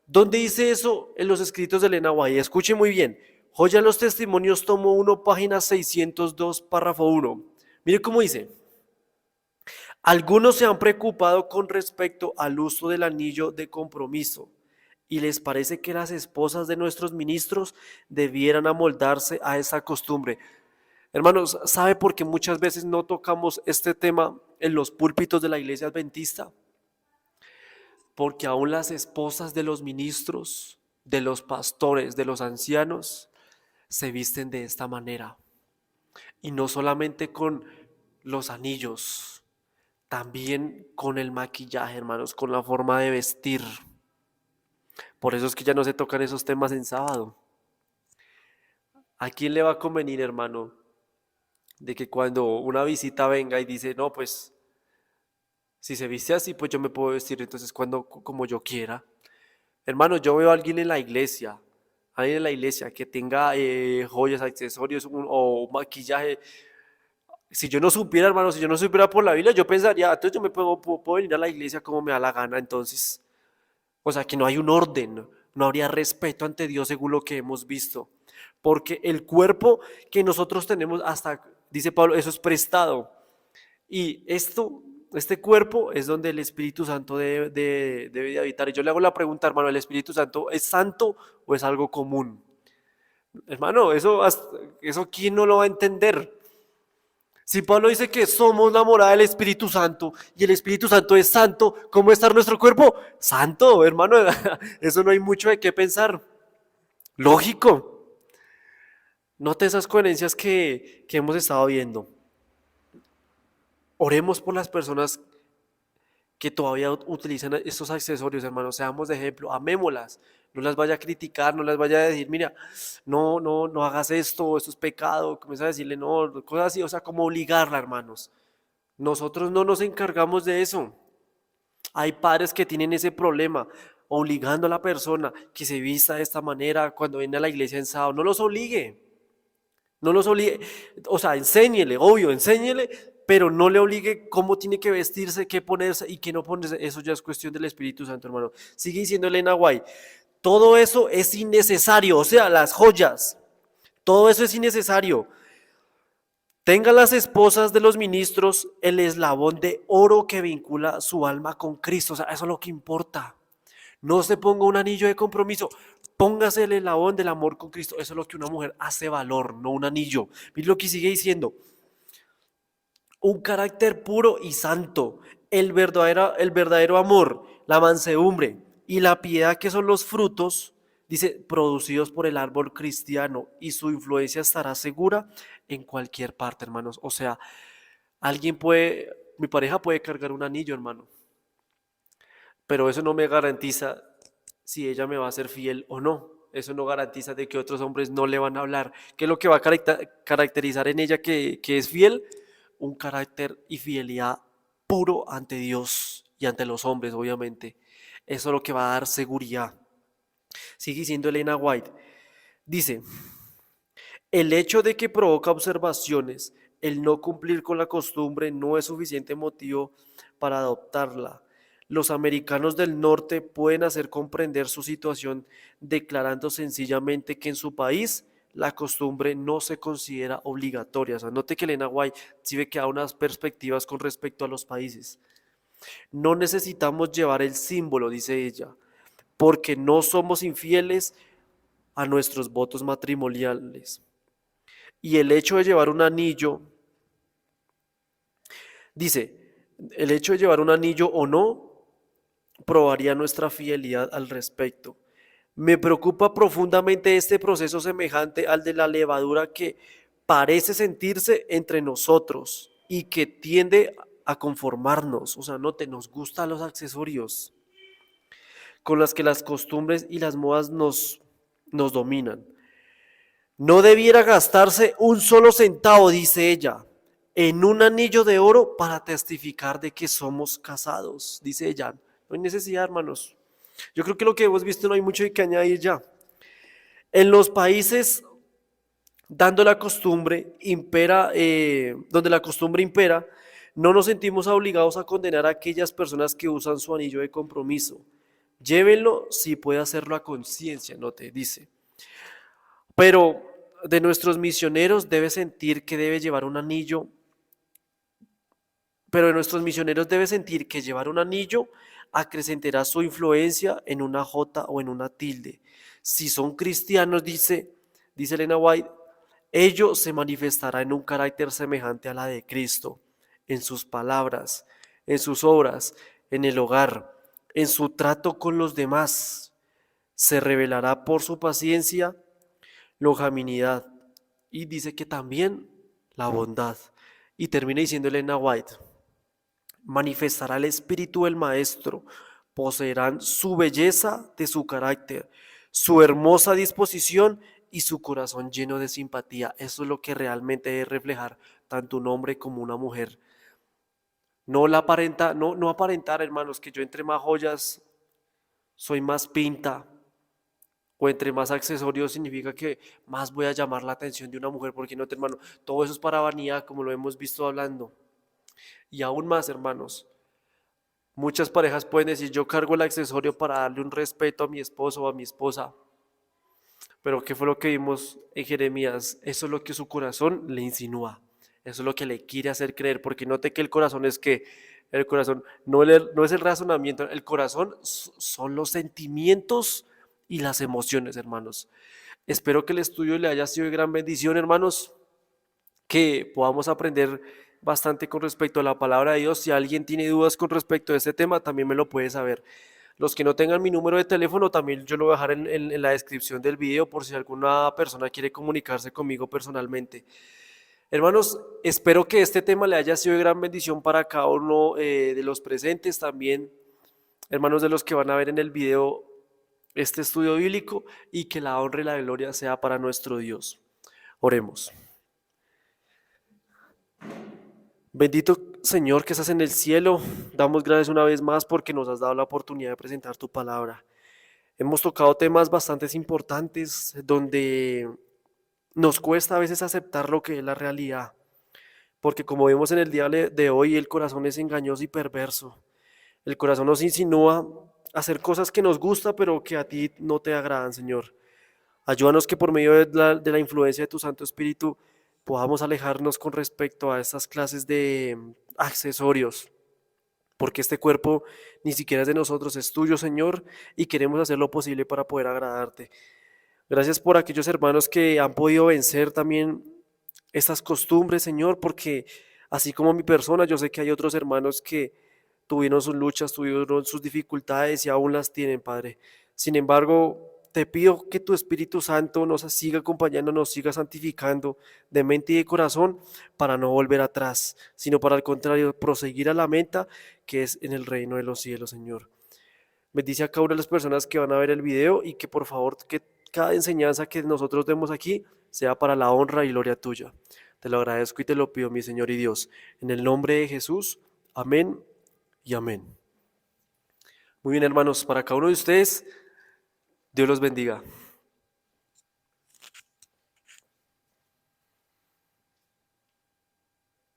Speaker 1: ¿Dónde dice eso? En los escritos de Elena White. Escuche muy bien. Joya de los Testimonios, tomo 1, página 602, párrafo 1. Mire cómo dice. Algunos se han preocupado con respecto al uso del anillo de compromiso y les parece que las esposas de nuestros ministros debieran amoldarse a esa costumbre. Hermanos, ¿sabe por qué muchas veces no tocamos este tema en los púlpitos de la iglesia adventista? Porque aún las esposas de los ministros, de los pastores, de los ancianos, se visten de esta manera. Y no solamente con los anillos, también con el maquillaje, hermanos, con la forma de vestir. Por eso es que ya no se tocan esos temas en sábado. ¿A quién le va a convenir, hermano, de que cuando una visita venga y dice, no, pues, si se viste así, pues yo me puedo vestir entonces como yo quiera? Hermano, yo veo a alguien en la iglesia que tenga joyas, accesorios o maquillaje. Si yo no supiera, hermano, si yo no supiera por la Biblia, yo pensaría, entonces yo puedo venir a la iglesia como me da la gana, entonces. O sea, que no hay un orden, no habría respeto ante Dios según lo que hemos visto. Porque el cuerpo que nosotros tenemos, hasta, dice Pablo, eso es prestado. Y este cuerpo es donde el Espíritu Santo debe de habitar. Y yo le hago la pregunta, hermano, ¿el Espíritu Santo es santo o es algo común? Hermano, eso ¿quién no lo va a entender? Si Pablo dice que somos la morada del Espíritu Santo y el Espíritu Santo es santo, ¿cómo está nuestro cuerpo? Santo, hermano, eso no hay mucho de qué pensar. Lógico. Note esas coherencias que hemos estado viendo. Oremos por las personas que todavía utilizan estos accesorios, hermanos. Seamos de ejemplo, amémoslas. No las vaya a criticar, no las vaya a decir, mira, no hagas esto es pecado. Comienza a decirle, no, cosas así, o sea, como obligarla, hermanos. Nosotros no nos encargamos de eso. Hay padres que tienen ese problema, obligando a la persona que se vista de esta manera cuando viene a la iglesia en sábado. No los obligue, no los obligue. O sea, enséñele, obvio, enséñele, pero no le obligue cómo tiene que vestirse, qué ponerse y qué no ponerse. Eso ya es cuestión del Espíritu Santo, hermano. Sigue diciendo Elena White, todo eso es innecesario, o sea, las joyas, todo eso es innecesario. Tengan las esposas de los ministros el eslabón de oro que vincula su alma con Cristo. O sea, eso es lo que importa. No se ponga un anillo de compromiso, póngase el eslabón del amor con Cristo. Eso es lo que una mujer hace valor, no un anillo. Mire lo que sigue diciendo, un carácter puro y santo, el verdadero amor, la mansedumbre y la piedad que son los frutos, dice, producidos por el árbol cristiano y su influencia estará segura en cualquier parte, hermanos. O sea, mi pareja puede cargar un anillo, hermano, pero eso no me garantiza si ella me va a ser fiel o no. Eso no garantiza de que otros hombres no le van a hablar. ¿Qué es lo que va a caracterizar en ella que es fiel? Un carácter y fidelidad puro ante Dios y ante los hombres, obviamente. Eso es lo que va a dar seguridad. Sigue diciendo Elena White. Dice, el hecho de que provoca observaciones, el no cumplir con la costumbre no es suficiente motivo para adoptarla. Los americanos del norte pueden hacer comprender su situación declarando sencillamente que en su país la costumbre no se considera obligatoria. O sea, note que Elena White sí ve que da unas perspectivas con respecto a los países. No necesitamos llevar el símbolo, dice ella, porque no somos infieles a nuestros votos matrimoniales. Y el hecho de llevar un anillo, dice, el hecho de llevar un anillo o no probaría nuestra fidelidad al respecto. Me preocupa profundamente este proceso semejante al de la levadura que parece sentirse entre nosotros y que tiende a conformarnos. O sea, note, nos gustan los accesorios con las que las costumbres y las modas nos dominan. No debiera gastarse un solo centavo, dice ella, en un anillo de oro para testificar de que somos casados, dice ella. No hay necesidad, hermanos. Yo creo que lo que hemos visto no hay mucho que añadir ya. En los países donde la costumbre impera, no nos sentimos obligados a condenar a aquellas personas que usan su anillo de compromiso. Llévenlo si puede hacerlo a conciencia, no te dice. Pero de nuestros misioneros debe sentir que debe llevar un anillo, pero de nuestros misioneros debe sentir que llevar un anillo acrecentará su influencia en una J o en una tilde. Si son cristianos, dice Elena White, ello se manifestará en un carácter semejante a la de Cristo, en sus palabras, en sus obras, en el hogar, en su trato con los demás. Se revelará por su paciencia, longanimidad y dice que también la bondad. Y termina diciendo Elena White, manifestará el espíritu del maestro, poseerán su belleza de su carácter, su hermosa disposición y su corazón lleno de simpatía. Eso es lo que realmente debe reflejar tanto un hombre como una mujer. No aparentar, hermanos, que yo entre más joyas soy más pinta, o entre más accesorios significa que más voy a llamar la atención de una mujer, porque no, hermano, todo eso es para vanidad, como lo hemos visto hablando. Y aún más, hermanos, muchas parejas pueden decir, yo cargo el accesorio para darle un respeto a mi esposo o a mi esposa, pero ¿qué fue lo que vimos en Jeremías? Eso es lo que su corazón le insinúa, eso es lo que le quiere hacer creer, porque note que el corazón es que el corazón no es el razonamiento, el corazón son los sentimientos y las emociones, hermanos. Espero que el estudio le haya sido de gran bendición, hermanos, que podamos aprender bastante con respecto a la palabra de Dios. Si alguien tiene dudas con respecto a este tema, también me lo puede saber. Los que no tengan mi número de teléfono, también yo lo voy a dejar en la descripción del video por si alguna persona quiere comunicarse conmigo personalmente. Hermanos, espero que este tema le haya sido de gran bendición para cada uno de los presentes, también hermanos de los que van a ver en el video este estudio bíblico, y que la honra y la gloria sea para nuestro Dios. Oremos. Bendito Señor que estás en el cielo, damos gracias una vez más porque nos has dado la oportunidad de presentar tu palabra. Hemos tocado temas bastante importantes donde nos cuesta a veces aceptar lo que es la realidad, porque como vemos en el día de hoy, el corazón es engañoso y perverso. El corazón nos insinúa a hacer cosas que nos gusta, pero que a ti no te agradan, Señor. Ayúdanos que por medio de la influencia de tu Santo Espíritu podamos alejarnos con respecto a estas clases de accesorios porque este cuerpo ni siquiera es de nosotros, es tuyo, Señor, y queremos hacer lo posible para poder agradarte. Gracias por aquellos hermanos que han podido vencer también estas costumbres, Señor, porque así como mi persona, yo sé que hay otros hermanos que tuvieron sus luchas, tuvieron sus dificultades y aún las tienen, Padre. Sin embargo, te pido que tu Espíritu Santo nos siga acompañando, nos siga santificando de mente y de corazón para no volver atrás, sino para al contrario, proseguir a la meta que es en el reino de los cielos, Señor. Bendice a cada una de las personas que van a ver el video y que por favor que cada enseñanza que nosotros demos aquí sea para la honra y gloria tuya. Te lo agradezco y te lo pido, mi Señor y Dios. En el nombre de Jesús. Amén y amén. Muy bien, hermanos, para cada uno de ustedes, Dios los bendiga.